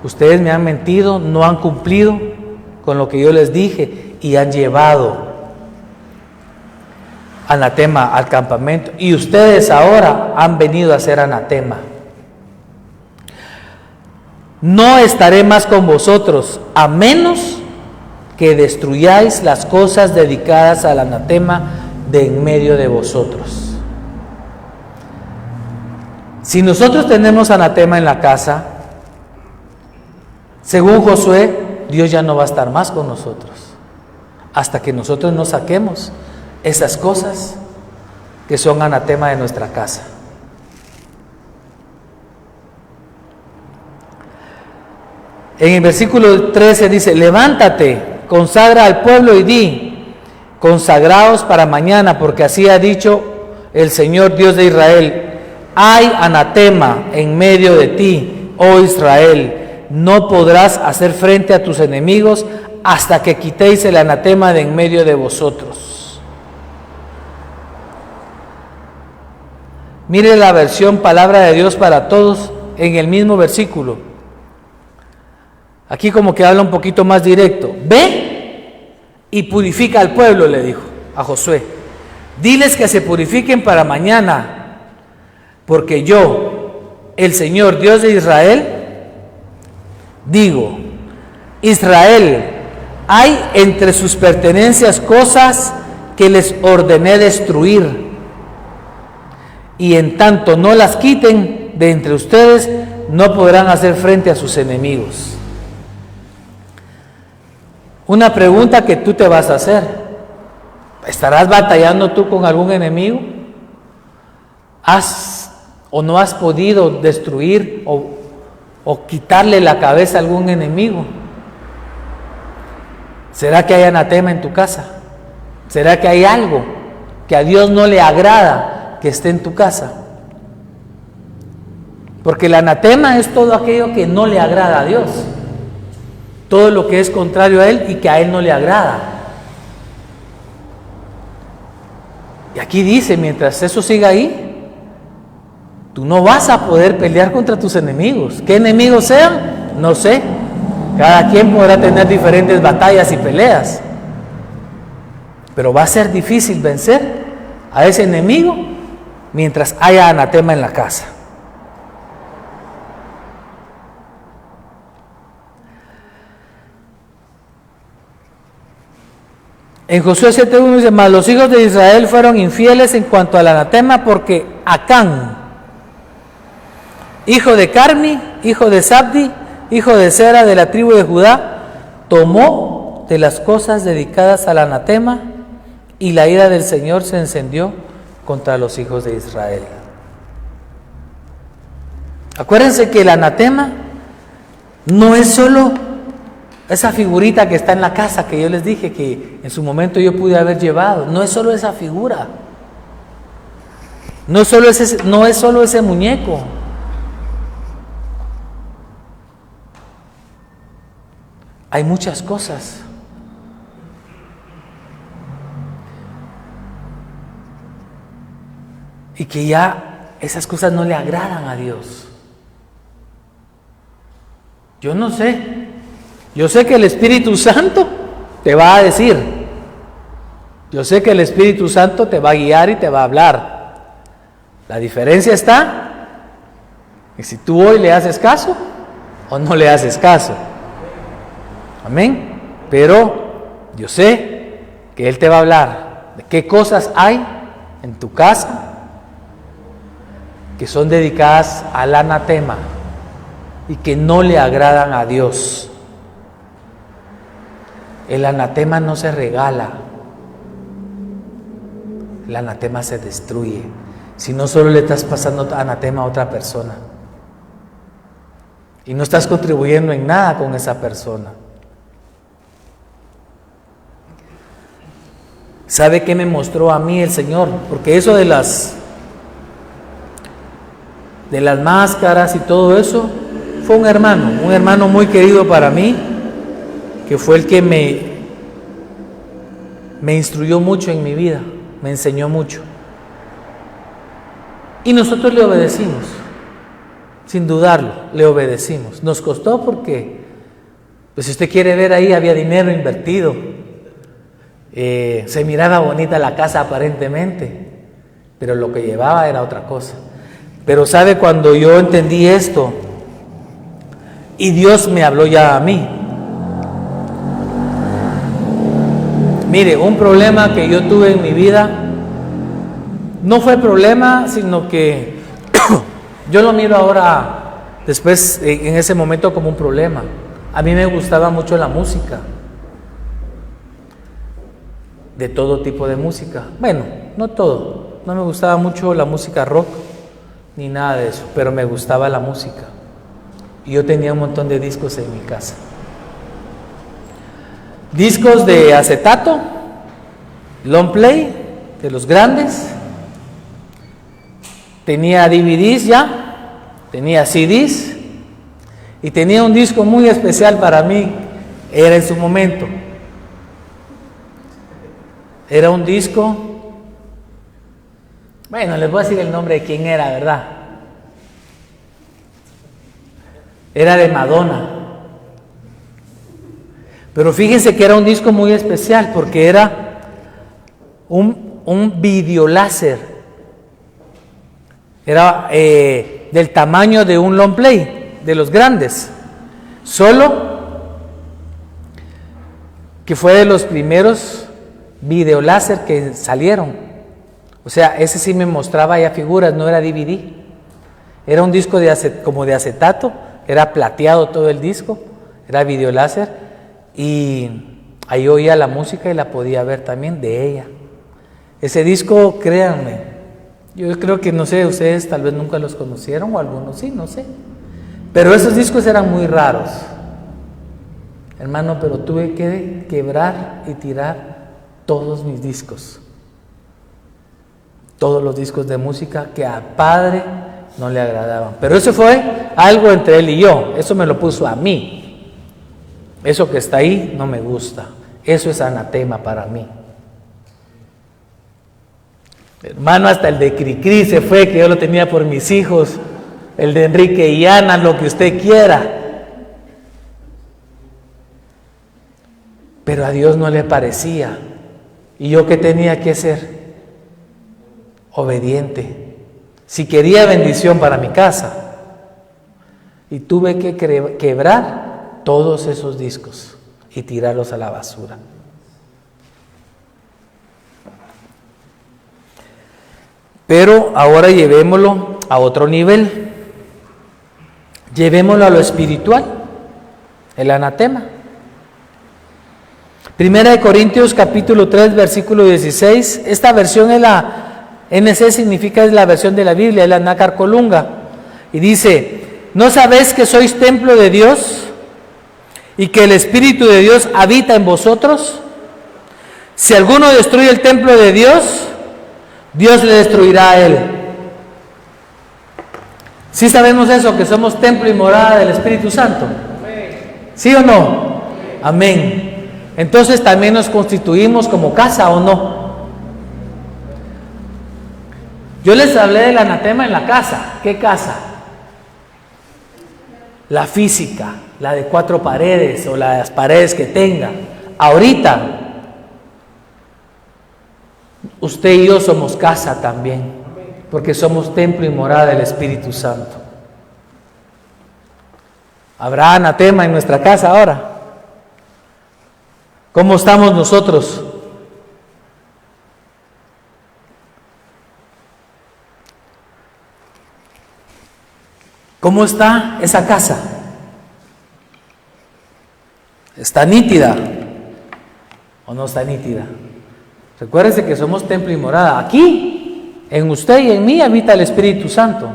ustedes me han mentido, no han cumplido con lo que yo les dije y han llevado anatema al campamento. Y ustedes ahora han venido a ser anatema. No estaré más con vosotros, a menos que destruyáis las cosas dedicadas al anatema de en medio de vosotros. Si nosotros tenemos anatema en la casa, según Josué, Dios ya no va a estar más con nosotros, hasta que nosotros no saquemos esas cosas que son anatema de nuestra casa. En el versículo 13 dice: levántate, consagra al pueblo y di: consagraos para mañana, porque así ha dicho el Señor Dios de Israel: hay anatema en medio de ti, oh Israel, no podrás hacer frente a tus enemigos hasta que quitéis el anatema de en medio de vosotros. Mire la versión Palabra de Dios para Todos en el mismo versículo. Aquí como que habla un poquito más directo. Ve y purifica al pueblo, le dijo a Josué. Diles que se purifiquen para mañana, porque yo, el Señor Dios de Israel, digo: Israel, hay entre sus pertenencias cosas que les ordené destruir, y en tanto no las quiten de entre ustedes, no podrán hacer frente a sus enemigos. Una pregunta que tú te vas a hacer: ¿estarás batallando tú con algún enemigo? ¿Has o no has podido destruir o quitarle la cabeza a algún enemigo? ¿Será que hay anatema en tu casa? ¿Será que hay algo que a Dios no le agrada que esté en tu casa? Porque el anatema es todo aquello que no le agrada a Dios, todo lo que es contrario a Él y que a Él no le agrada. Y aquí dice, mientras eso siga ahí, tú no vas a poder pelear contra tus enemigos. ¿Qué enemigos sean? No sé. Cada quien podrá tener diferentes batallas y peleas, pero va a ser difícil vencer a ese enemigo mientras haya anatema en la casa. En Josué 7:1 dice, mas los hijos de Israel fueron infieles en cuanto al anatema, porque Acán, hijo de Carmi, hijo de Zabdi, hijo de Sera, de la tribu de Judá, tomó de las cosas dedicadas al anatema, y la ira del Señor se encendió contra los hijos de Israel. Acuérdense que el anatema no es solo esa figurita que está en la casa, que yo les dije que en su momento yo pude haber llevado. No es solo esa figura, no es solo ese muñeco. Hay muchas cosas. Y que ya esas cosas no le agradan a Dios. Yo no sé. Yo sé que el Espíritu Santo te va a decir. Yo sé que el Espíritu Santo te va a guiar y te va a hablar. La diferencia está en si tú hoy le haces caso o no le haces caso. Amén. Pero yo sé que Él te va a hablar de qué cosas hay en tu casa que son dedicadas al anatema y que no le agradan a Dios. El anatema no se regala, el anatema se destruye. Si no, solo le estás pasando anatema a otra persona y no estás contribuyendo en nada con esa persona. ¿Sabe qué me mostró a mí el Señor? Porque eso de las máscaras y todo eso, fue un hermano muy querido para mí, que fue el que me instruyó mucho en mi vida, me enseñó mucho. Y nosotros le obedecimos, sin dudarlo, le obedecimos. Nos costó porque, pues si usted quiere ver ahí, había dinero invertido. Se miraba bonita la casa aparentemente, pero lo que llevaba era otra cosa. Pero sabe, cuando yo entendí esto y Dios me habló ya a mí, mire, un problema que yo tuve en mi vida no fue problema, sino que yo lo miro ahora, después, en ese momento, como un problema. A mí me gustaba mucho la música, de todo tipo de música. Bueno, no todo, no me gustaba mucho la música rock ni nada de eso, pero me gustaba la música. Y yo tenía un montón de discos en mi casa. Discos de acetato, long play, de los grandes. Tenía DVDs ya, tenía CDs, y tenía un disco muy especial para mí, era en su momento. Era un disco, bueno, les voy a decir el nombre de quién era, ¿verdad? Era de Madonna. Pero fíjense que era un disco muy especial porque era un videoláser. Era del tamaño de un long play, de los grandes. Solo que fue de los primeros videoláser que salieron. O sea, ese sí me mostraba ya figuras, no era DVD. Era un disco como de acetato, era plateado todo el disco, era videoláser, y ahí oía la música y la podía ver también de ella. Ese disco, créanme, Yo creo que, no sé, ustedes tal vez nunca los conocieron o algunos sí, no sé. Pero esos discos eran muy raros. Hermano, pero tuve que quebrar y tirar todos mis discos. Todos los discos de música que al Padre no le agradaban. Pero eso fue algo entre él y yo. Eso me lo puso a mí. Eso que está ahí no me gusta. Eso es anatema para mí. Hermano, hasta el de Cricri se fue, que yo lo tenía por mis hijos. El de Enrique y Ana, lo que usted quiera. Pero a Dios no le parecía. ¿Y yo qué tenía que hacer? Obediente. Si quería bendición para mi casa. Y tuve que quebrar todos esos discos y tirarlos a la basura. Pero ahora llevémoslo a otro nivel. Llevémoslo a lo espiritual, el anatema. Primera de Corintios capítulo 3 versículo 16. Esta versión es la NC, significa es la versión de la Biblia, es la Nácar Colunga. Y dice: ¿no sabéis que sois templo de Dios y que el Espíritu de Dios habita en vosotros? Si alguno destruye el templo de Dios, Dios le destruirá a él. ¿Sí sabemos eso, que somos templo y morada del Espíritu Santo? ¿Sí o no? Amén. Entonces también nos constituimos como casa, ¿o no? Yo les hablé del anatema en la casa. ¿Qué casa? La física, la de 4 paredes o las paredes que tenga. Ahorita, usted y yo somos casa también, porque somos templo y morada del Espíritu Santo. ¿Habrá anatema en nuestra casa ahora? ¿Cómo estamos nosotros? ¿Cómo está esa casa? ¿Está nítida o no está nítida? Recuérdense que somos templo y morada. Aquí, en usted y en mí, habita el Espíritu Santo.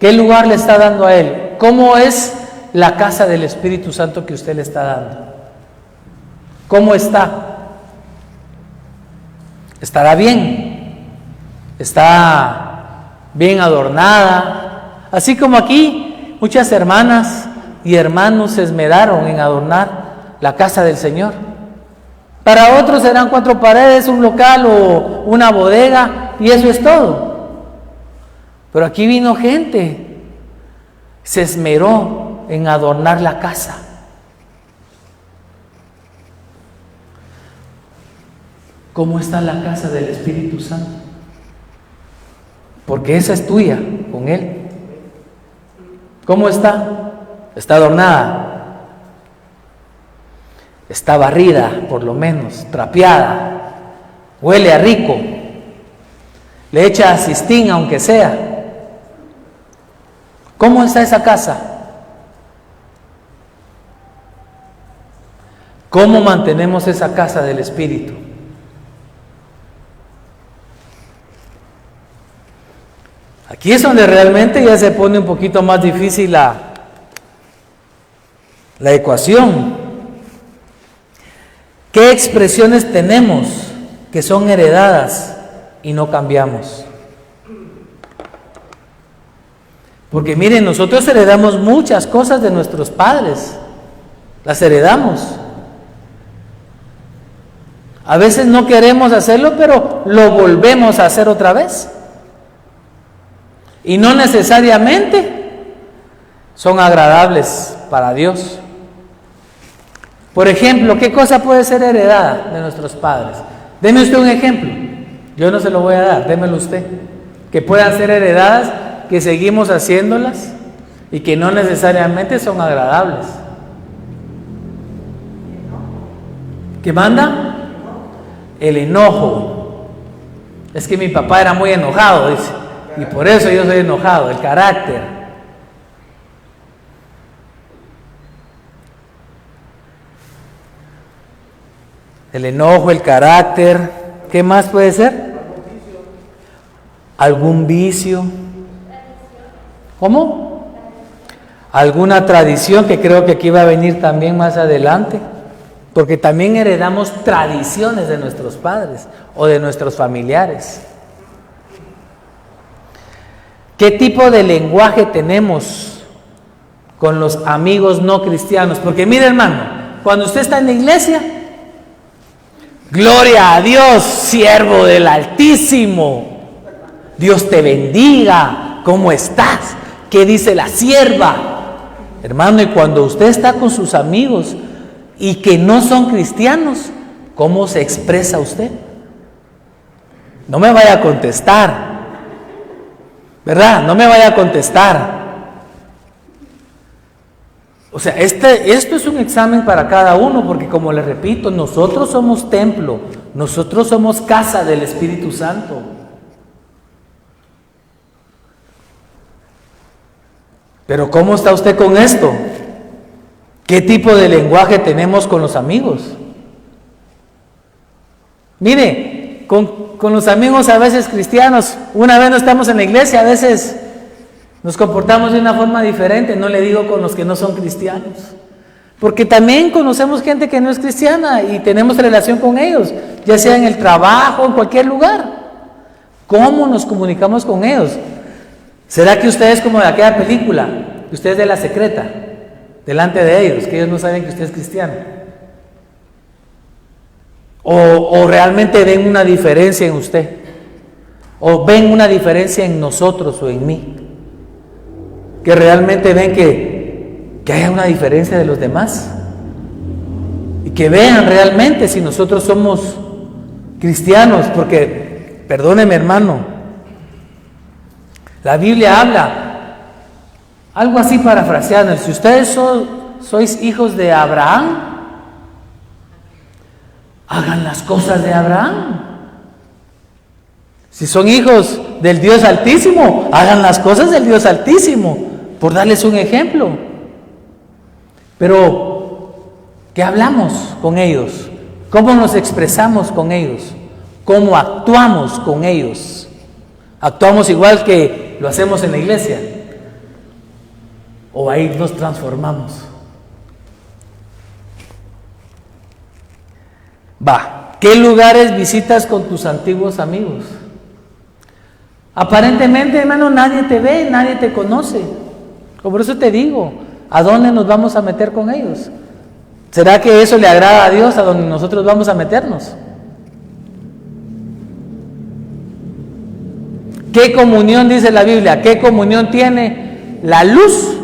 ¿Qué lugar le está dando a Él? ¿Cómo es la casa del Espíritu Santo que usted le está dando? ¿Cómo está? ¿Estará bien? ¿Está bien adornada? Así como aquí, muchas hermanas y hermanos se esmeraron en adornar la casa del Señor. Para otros serán 4 paredes, un local o una bodega, y eso es todo. Pero aquí vino gente, se esmeró en adornar la casa. ¿Cómo está la casa del Espíritu Santo? Porque esa es tuya, con Él. ¿Cómo está? Está adornada. Está barrida, por lo menos, trapeada. Huele a rico. Le echa cistín, aunque sea. ¿Cómo está esa casa? ¿Cómo mantenemos esa casa del Espíritu? Aquí es donde realmente ya se pone un poquito más difícil la ecuación. ¿Qué expresiones tenemos que son heredadas y no cambiamos? Porque miren, nosotros heredamos muchas cosas de nuestros padres, las heredamos. A veces no queremos hacerlo, pero lo volvemos a hacer otra vez. Y no necesariamente son agradables para Dios. Por ejemplo, ¿qué cosa puede ser heredada de nuestros padres? Deme usted un ejemplo. Yo no se lo voy a dar, démelo usted. Que puedan ser heredadas, que seguimos haciéndolas y que no necesariamente son agradables. ¿Qué manda? El enojo. Es que mi papá era muy enojado, dice. Y por eso yo soy enojado, el carácter. El enojo, el carácter. ¿Qué más puede ser? ¿Algún vicio? ¿Cómo? ¿Alguna tradición? Que creo que aquí va a venir también más adelante. Porque también heredamos tradiciones de nuestros padres o de nuestros familiares. ¿Qué tipo de lenguaje tenemos con los amigos no cristianos? Porque mire, hermano, cuando usted está en la iglesia, gloria a Dios, siervo del Altísimo, Dios te bendiga, ¿cómo estás? ¿Qué dice la sierva? Hermano, y cuando usted está con sus amigos y que no son cristianos, ¿cómo se expresa usted? No me vaya a contestar, ¿verdad? No me vaya a contestar. O sea, esto es un examen para cada uno, porque como les repito, nosotros somos templo, nosotros somos casa del Espíritu Santo. Pero ¿cómo está usted con esto? ¿Qué tipo de lenguaje tenemos con los amigos? Mire, con los amigos a veces cristianos, una vez no estamos en la iglesia, a veces nos comportamos de una forma diferente, no le digo con los que no son cristianos. Porque también conocemos gente que no es cristiana y tenemos relación con ellos, ya sea en el trabajo, en cualquier lugar. ¿Cómo nos comunicamos con ellos? ¿Será que usted es como de aquella película, que usted es de la secreta, delante de ellos, que ellos no saben que usted es cristiano? ¿O realmente ven una diferencia en usted? ¿O ven una diferencia en nosotros o en mí? Que realmente ven que haya una diferencia de los demás. Y que vean realmente si nosotros somos cristianos. Porque, perdóneme hermano, la Biblia habla, algo así parafraseando, si ustedes sois hijos de Abraham, hagan las cosas de Abraham. Si son hijos del Dios Altísimo, hagan las cosas del Dios Altísimo, por darles un ejemplo. Pero, ¿qué hablamos con ellos? ¿Cómo nos expresamos con ellos? ¿Cómo actuamos con ellos? ¿Actuamos igual que lo hacemos en la iglesia? ¿O ahí nos transformamos? ¿Qué lugares visitas con tus antiguos amigos? Aparentemente, hermano, nadie te ve, nadie te conoce. Por eso te digo, ¿a dónde nos vamos a meter con ellos? ¿Será que eso le agrada a Dios, a donde nosotros vamos a meternos? ¿Qué comunión dice la Biblia? ¿Qué comunión tiene la luz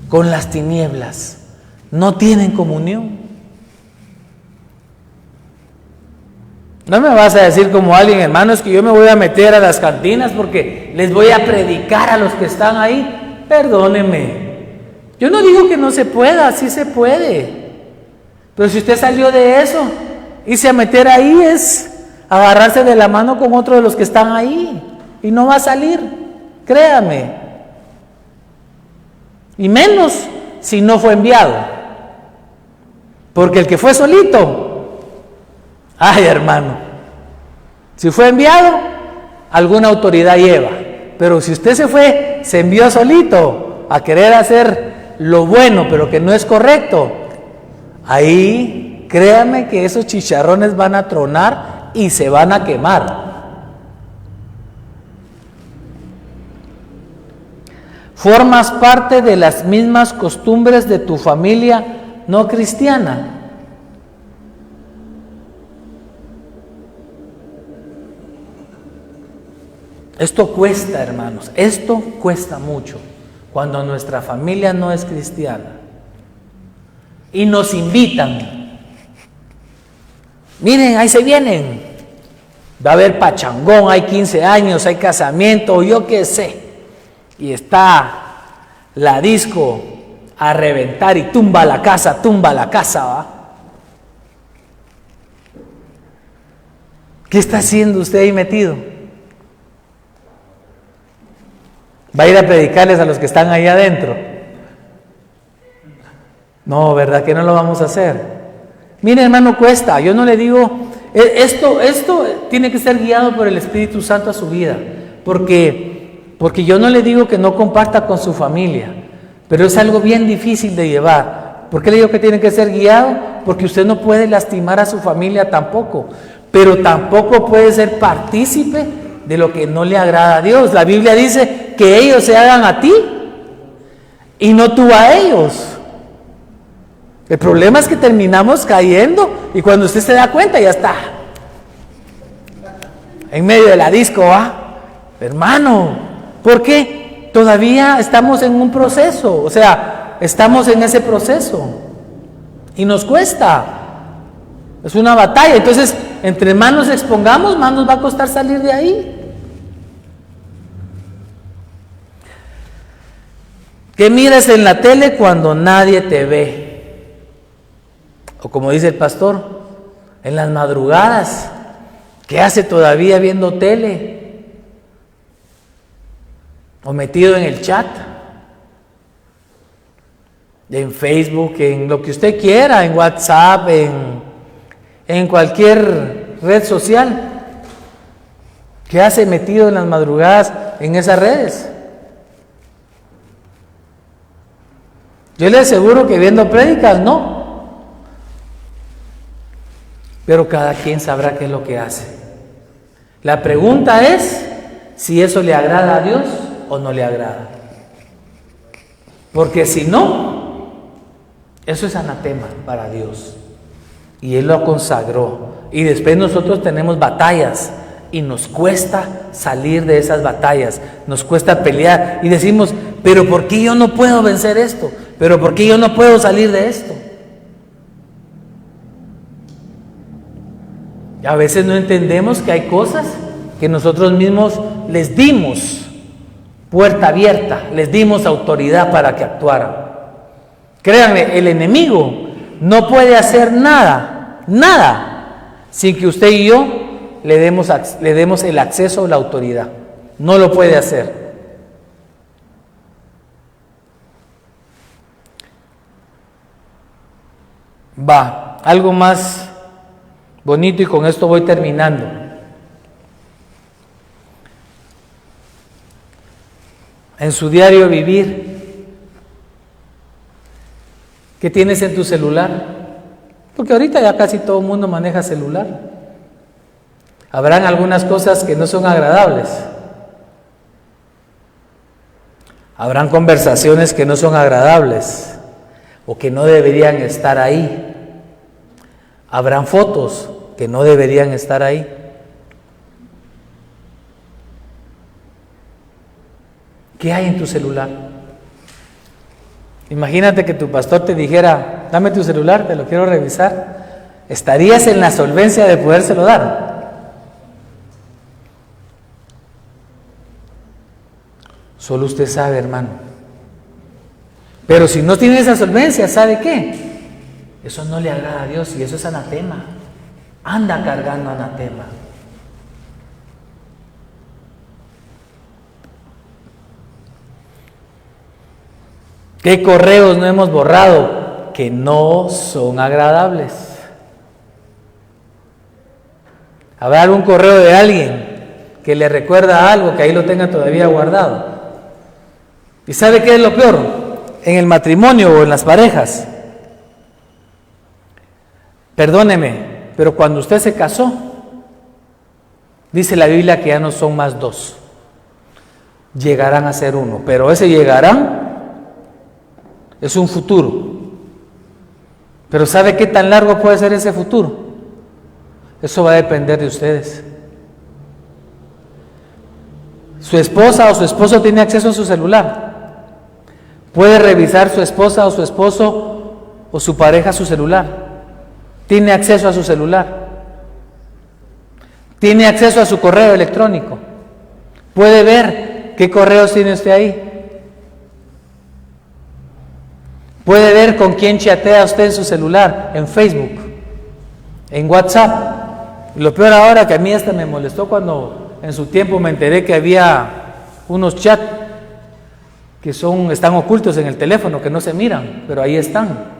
con las tinieblas? No tienen comunión. No me vas a decir como alguien, hermano, es que yo me voy a meter a las cantinas porque les voy a predicar a los que están ahí. Perdóneme. Yo no digo que no se pueda, sí se puede. Pero si usted salió de eso, irse a meter ahí es agarrarse de la mano con otro de los que están ahí. Y no va a salir, créame. Y menos si no fue enviado. Porque el que fue solito, ay hermano, si fue enviado, alguna autoridad lleva. Pero si usted se envió solito a querer hacer lo bueno, pero que no es correcto, ahí créame que esos chicharrones van a tronar y se van a quemar. ¿Formas parte de las mismas costumbres de tu familia no cristiana? Esto cuesta, hermanos, esto cuesta mucho cuando nuestra familia no es cristiana y nos invitan. Miren, ahí se vienen, va a haber pachangón, hay 15 años, hay casamiento, yo qué sé, y está la disco a reventar y tumba la casa, ¿va? ¿Qué está haciendo usted ahí metido? ¿Va a ir a predicarles a los que están ahí adentro? No, ¿verdad que no lo vamos a hacer? Mire, hermano, cuesta. Yo no le digo Esto tiene que ser guiado por el Espíritu Santo a su vida, porque yo no le digo que no comparta con su familia, pero es algo bien difícil de llevar. ¿Por qué le digo que tiene que ser guiado? Porque usted no puede lastimar a su familia tampoco, pero tampoco puede ser partícipe de lo que no le agrada a Dios. La Biblia dice que ellos se hagan a ti y no tú a ellos. El problema es que terminamos cayendo y cuando usted se da cuenta ya está en medio de la disco, hermano. ¿Por qué? Todavía estamos en un proceso, o sea, estamos en ese proceso y nos cuesta. Es una batalla. Entonces, entre más nos expongamos, más nos va a costar salir de ahí. ¿Qué miras en la tele cuando nadie te ve? O como dice el pastor, en las madrugadas, ¿qué hace todavía viendo tele? O metido en el chat, en Facebook, en lo que usted quiera, en WhatsApp, en cualquier red social. ¿Qué hace metido en las madrugadas en esas redes? Yo le aseguro que viendo prédicas no. Pero cada quien sabrá qué es lo que hace. La pregunta es si eso le agrada a Dios o no le agrada. Porque si no, eso es anatema para Dios. Y Él lo consagró. Y después nosotros tenemos batallas y nos cuesta salir de esas batallas. Nos cuesta pelear y decimos, pero ¿por qué yo no puedo vencer esto? ¿Pero por qué yo no puedo salir de esto? Y a veces no entendemos que hay cosas que nosotros mismos les dimos puerta abierta, les dimos autoridad para que actuaran. Créanme, el enemigo no puede hacer nada, sin que usted y yo le demos el acceso o la autoridad. No lo puede hacer. Algo más bonito y con esto voy terminando. En su diario vivir, ¿qué tienes en tu celular? Porque ahorita ya casi todo el mundo maneja celular. Habrán algunas cosas que no son agradables. Habrán conversaciones que no son agradables o que no deberían estar ahí. Habrán fotos que no deberían estar ahí. ¿Qué hay en tu celular? Imagínate que tu pastor te dijera, dame tu celular, te lo quiero revisar. ¿Estarías en la solvencia de podérselo dar? Solo usted sabe, hermano. Pero si no tiene esa solvencia, ¿sabe qué? Eso no le agrada a Dios y eso es anatema. Anda cargando anatema. ¿Qué correos no hemos borrado que no son agradables? ¿Habrá algún correo de alguien que le recuerda algo que ahí lo tenga todavía guardado? ¿Y sabe qué es lo peor? En el matrimonio o en las parejas. Perdóneme, pero cuando usted se casó, dice la Biblia que ya no son más dos. Llegarán a ser uno, pero ese llegarán es un futuro. Pero ¿sabe qué tan largo puede ser ese futuro? Eso va a depender de ustedes. Su esposa o su esposo tiene acceso a su celular. Puede revisar su esposa o su esposo o su pareja su celular. Tiene acceso a su celular. Tiene acceso a su correo electrónico. Puede ver qué correos tiene usted ahí. Puede ver con quién chatea usted en su celular, en Facebook, en WhatsApp. Lo peor ahora, que a mí hasta me molestó cuando en su tiempo me enteré que había unos chats que están ocultos en el teléfono, que no se miran, pero ahí están.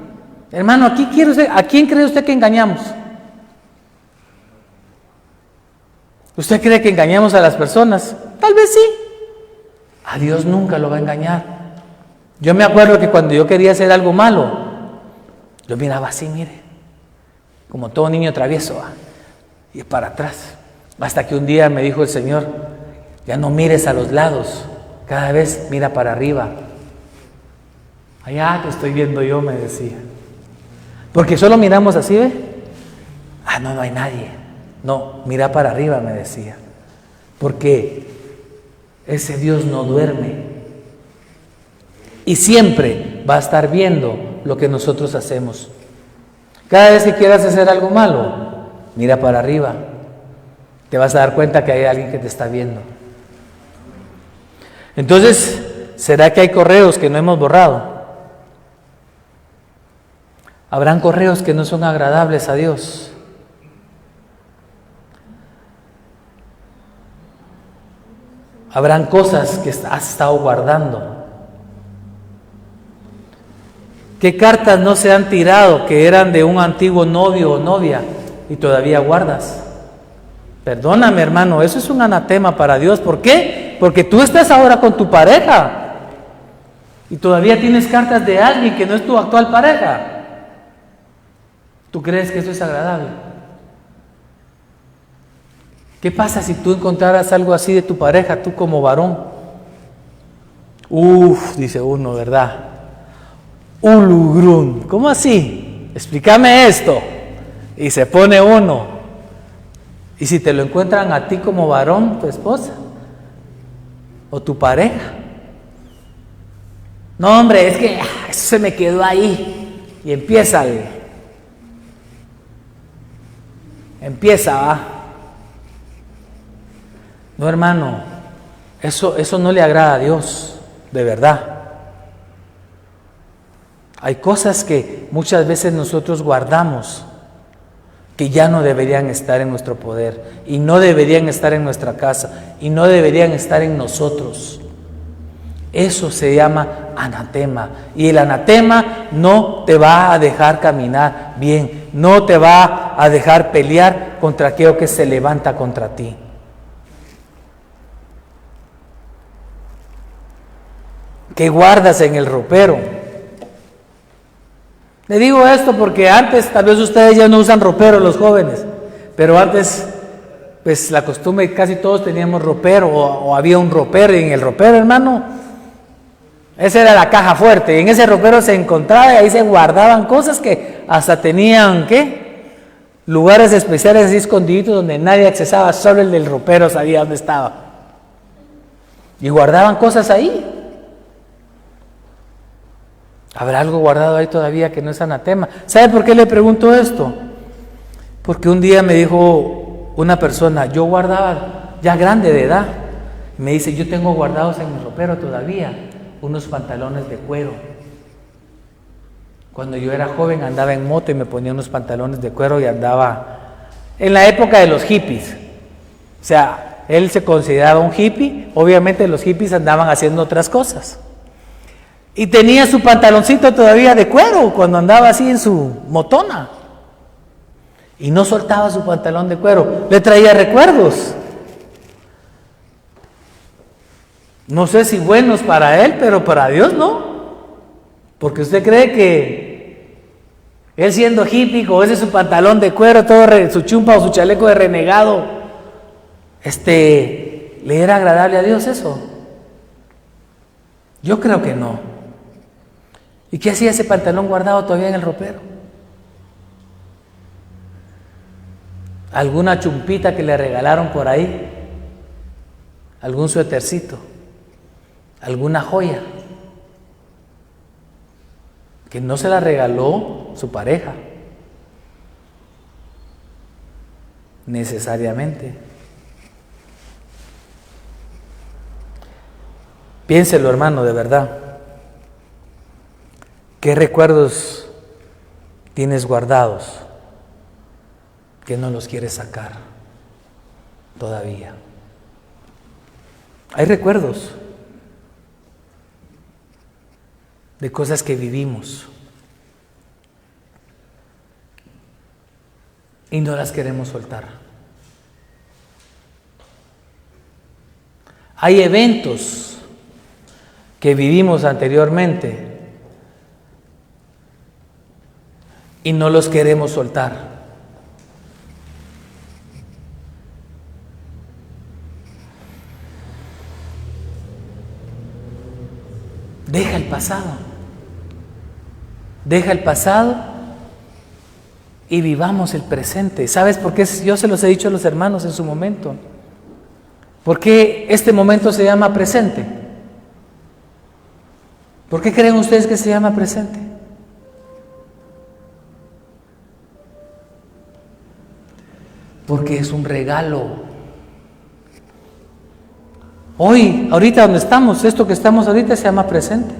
Hermano, ¿a quién cree usted que engañamos? ¿Usted cree que engañamos a las personas? Tal vez sí. A Dios nunca lo va a engañar. Yo me acuerdo que cuando yo quería hacer algo malo, yo miraba así, mire, como todo niño travieso, y para atrás. Hasta que un día me dijo el Señor, ya no mires a los lados, cada vez mira para arriba. Allá te estoy viendo yo, me decía. Porque solo miramos así, ¿ve? No hay nadie. No, mira para arriba, me decía. Porque ese Dios no duerme. Y siempre va a estar viendo lo que nosotros hacemos. Cada vez que quieras hacer algo malo, mira para arriba. Te vas a dar cuenta que hay alguien que te está viendo. Entonces, ¿será que hay correos que no hemos borrado? ¿Habrán correos que no son agradables a Dios? ¿Habrán cosas que has estado guardando? ¿Qué cartas no se han tirado que eran de un antiguo novio o novia y todavía guardas? Perdóname, hermano, eso es un anatema para Dios. ¿Por qué? Porque tú estás ahora con tu pareja y todavía tienes cartas de alguien que no es tu actual pareja. ¿Tú crees que eso es agradable? ¿Qué pasa si tú encontraras algo así de tu pareja, tú como varón? Dice uno, ¿verdad? Ulugrun. ¿Cómo así? Explícame esto. Y se pone uno. Y si te lo encuentran a ti como varón, tu esposa o tu pareja. No, hombre, es que eso se me quedó ahí. Y empieza, ¿va? No, hermano, eso no le agrada a Dios, de verdad. Hay cosas que muchas veces nosotros guardamos que ya no deberían estar en nuestro poder y no deberían estar en nuestra casa y no deberían estar en nosotros. Eso se llama anatema, y el anatema no te va a dejar caminar bien, no te va a dejar pelear contra aquello que se levanta contra ti. ¿Qué guardas en el ropero? Le digo esto porque antes, tal vez ustedes ya no usan ropero, los jóvenes, pero antes, pues la costumbre, casi todos teníamos ropero o había un ropero, y en el ropero, hermano, esa era la caja fuerte, y en ese ropero se encontraba y ahí se guardaban cosas que hasta tenían, ¿qué? Lugares especiales así escondiditos donde nadie accesaba, solo el del ropero sabía dónde estaba. Y guardaban cosas ahí. ¿Habrá algo guardado ahí todavía que no es anatema? ¿Sabe por qué le pregunto esto? Porque un día me dijo una persona, yo guardaba, ya grande de edad, me dice, yo tengo guardados en mi ropero todavía unos pantalones de cuero. Cuando yo era joven andaba en moto y me ponía unos pantalones de cuero y andaba en la época de los hippies. O sea, él se consideraba un hippie, obviamente los hippies andaban haciendo otras cosas. Y tenía su pantaloncito todavía de cuero cuando andaba así en su motona. Y no soltaba su pantalón de cuero, le traía recuerdos. No sé si buenos para él, pero para Dios no. Porque usted cree que él siendo hippie, con ese su pantalón de cuero, todo su chumpa o su chaleco de renegado, ¿le era agradable a Dios eso? Yo creo que no. ¿Y qué hacía ese pantalón guardado todavía en el ropero? ¿Alguna chumpita que le regalaron por ahí? ¿Algún suétercito? ¿Alguna joya? Que no se la regaló su pareja. Necesariamente. Piénselo, hermano, de verdad. ¿Qué recuerdos tienes guardados que no los quieres sacar todavía? Hay recuerdos de cosas que vivimos y no las queremos soltar. Hay eventos que vivimos anteriormente y no los queremos soltar. Deja el pasado. Deja el pasado y vivamos el presente. ¿Sabes por qué? Yo se los he dicho a los hermanos en su momento. ¿Por qué este momento se llama presente? ¿Por qué creen ustedes que se llama presente? Porque es un regalo. Hoy, ahorita donde estamos, esto que estamos ahorita se llama presente.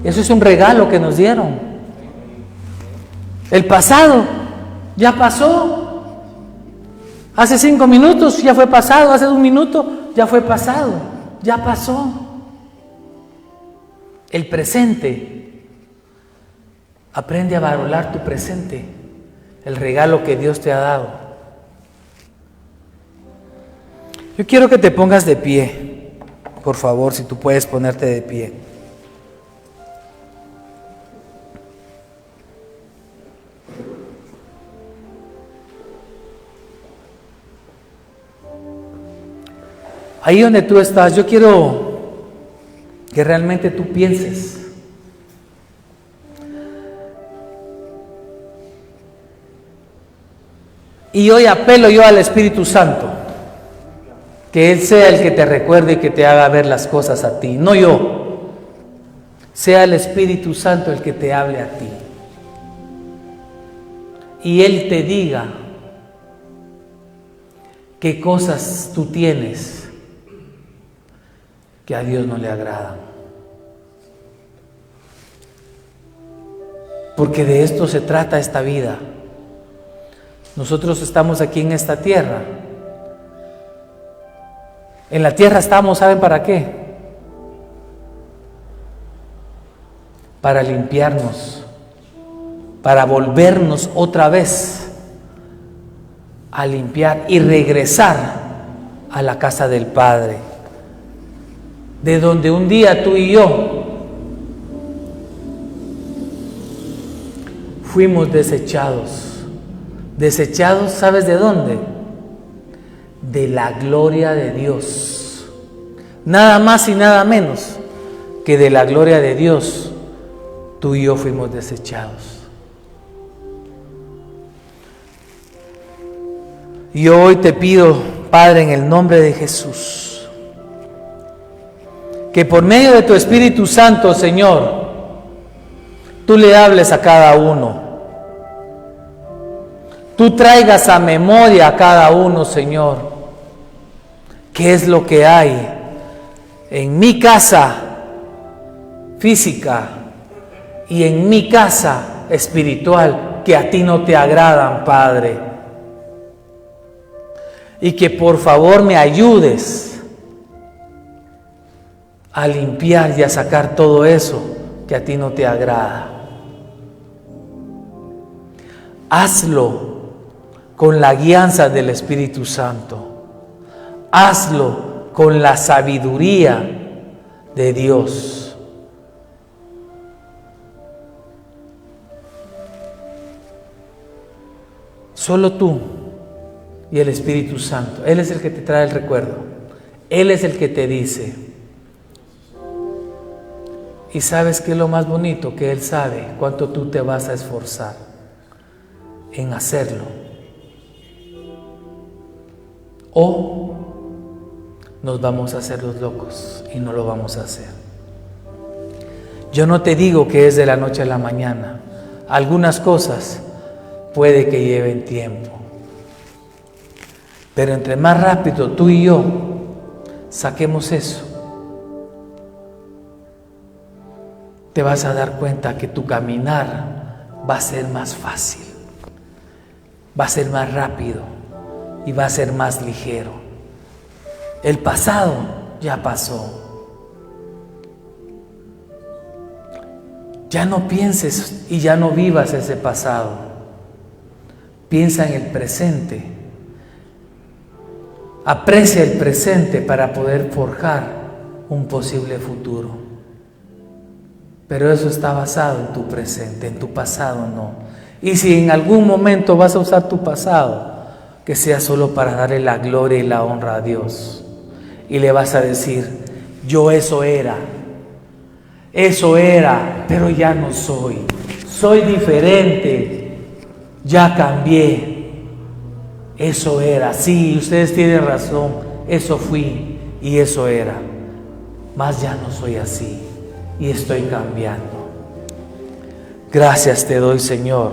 Eso es un regalo que nos dieron. El pasado ya pasó. Hace 5 minutos ya fue pasado, hace 1 minuto ya fue pasado, ya pasó. El presente, aprende a valorar tu presente, el regalo que Dios te ha dado. Yo quiero que te pongas de pie, por favor, si tú puedes ponerte de pie. Ahí donde tú estás, yo quiero que realmente tú pienses. Y hoy apelo yo al Espíritu Santo, que Él sea el que te recuerde y que te haga ver las cosas a ti, no yo. Sea el Espíritu Santo el que te hable a ti. Y Él te diga qué cosas tú tienes que a Dios no le agrada. Porque de esto se trata esta vida. Nosotros estamos aquí en esta tierra. En la tierra estamos, ¿saben para qué? Para limpiarnos, para volvernos otra vez a limpiar y regresar a la casa del Padre, de donde un día tú y yo fuimos desechados. Desechados, ¿sabes de dónde? De la gloria de Dios. Nada más y nada menos que de la gloria de Dios, tú y yo fuimos desechados. Y hoy te pido, Padre, en el nombre de Jesús, que por medio de tu Espíritu Santo, Señor, tú le hables a cada uno. Tú traigas a memoria a cada uno, Señor, qué es lo que hay en mi casa física y en mi casa espiritual que a ti no te agradan, Padre. Y que por favor me ayudes a limpiar y a sacar todo eso que a ti no te agrada. Hazlo con la guianza del Espíritu Santo. Hazlo con la sabiduría de Dios. Solo tú y el Espíritu Santo. Él es el que te trae el recuerdo. Él es el que te dice. Y sabes que es lo más bonito, que Él sabe cuánto tú te vas a esforzar en hacerlo. O nos vamos a hacer los locos y no lo vamos a hacer. Yo no te digo que es de la noche a la mañana. Algunas cosas puede que lleven tiempo. Pero entre más rápido tú y yo saquemos eso, te vas a dar cuenta que tu caminar va a ser más fácil, va a ser más rápido y va a ser más ligero. El pasado ya pasó. Ya no pienses y ya no vivas ese pasado. Piensa en el presente Aprecia el presente para poder forjar un posible futuro. Pero eso está basado en tu presente, en tu pasado no. Y si en algún momento vas a usar tu pasado, que sea solo para darle la gloria y la honra a Dios. Y le vas a decir, yo eso era, pero ya no soy. Soy diferente, ya cambié. Eso era, sí, ustedes tienen razón, eso fui y eso era. Mas ya no soy así y estoy cambiando. Gracias te doy, Señor.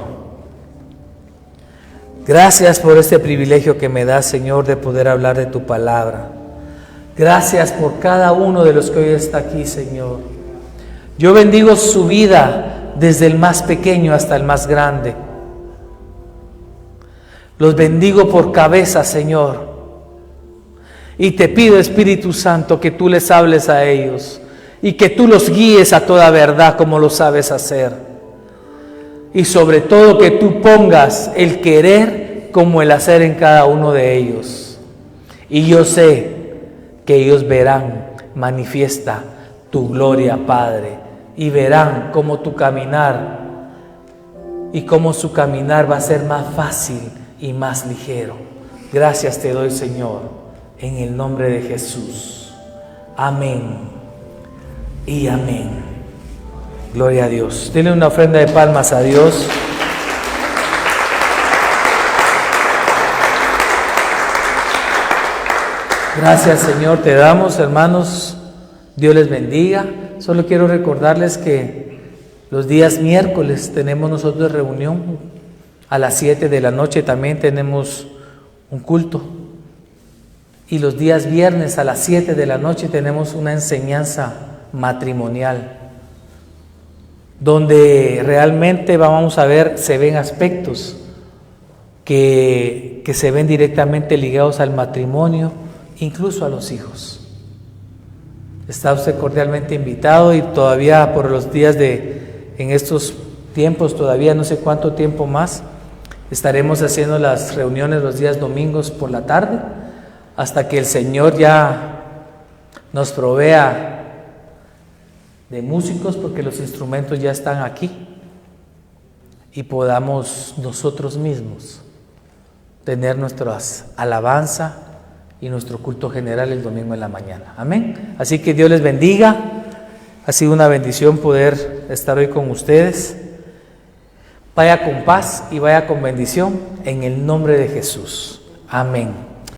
Gracias por este privilegio que me das, Señor, de poder hablar de tu palabra. Gracias por cada uno de los que hoy está aquí, Señor. Yo bendigo su vida desde el más pequeño hasta el más grande. Los bendigo por cabeza, Señor. Y te pido, Espíritu Santo, que tú les hables a ellos y que tú los guíes a toda verdad como lo sabes hacer. Y sobre todo que tú pongas el querer como el hacer en cada uno de ellos. Y yo sé que ellos verán manifiesta tu gloria, Padre, y verán cómo tu caminar y cómo su caminar va a ser más fácil y más ligero. Gracias te doy, Señor, en el nombre de Jesús. Amén y amén. Gloria a Dios. Denle una ofrenda de palmas a Dios. Gracias, Señor, te damos, hermanos. Dios les bendiga. Solo quiero recordarles que los días miércoles tenemos nosotros reunión. A las 7 de la noche también tenemos un culto. Y los días viernes a las 7 de la noche tenemos una enseñanza matrimonial, donde realmente vamos a ver, se ven aspectos que se ven directamente ligados al matrimonio, incluso a los hijos. Está usted cordialmente invitado y todavía por los días en estos tiempos, todavía no sé cuánto tiempo más, estaremos haciendo las reuniones los días domingos por la tarde, hasta que el Señor ya nos provea de músicos, porque los instrumentos ya están aquí, y podamos nosotros mismos tener nuestras alabanza y nuestro culto general el domingo en la mañana. Amén. Así que Dios les bendiga. Ha sido una bendición poder estar hoy con ustedes. Vaya con paz y vaya con bendición en el nombre de Jesús. Amén.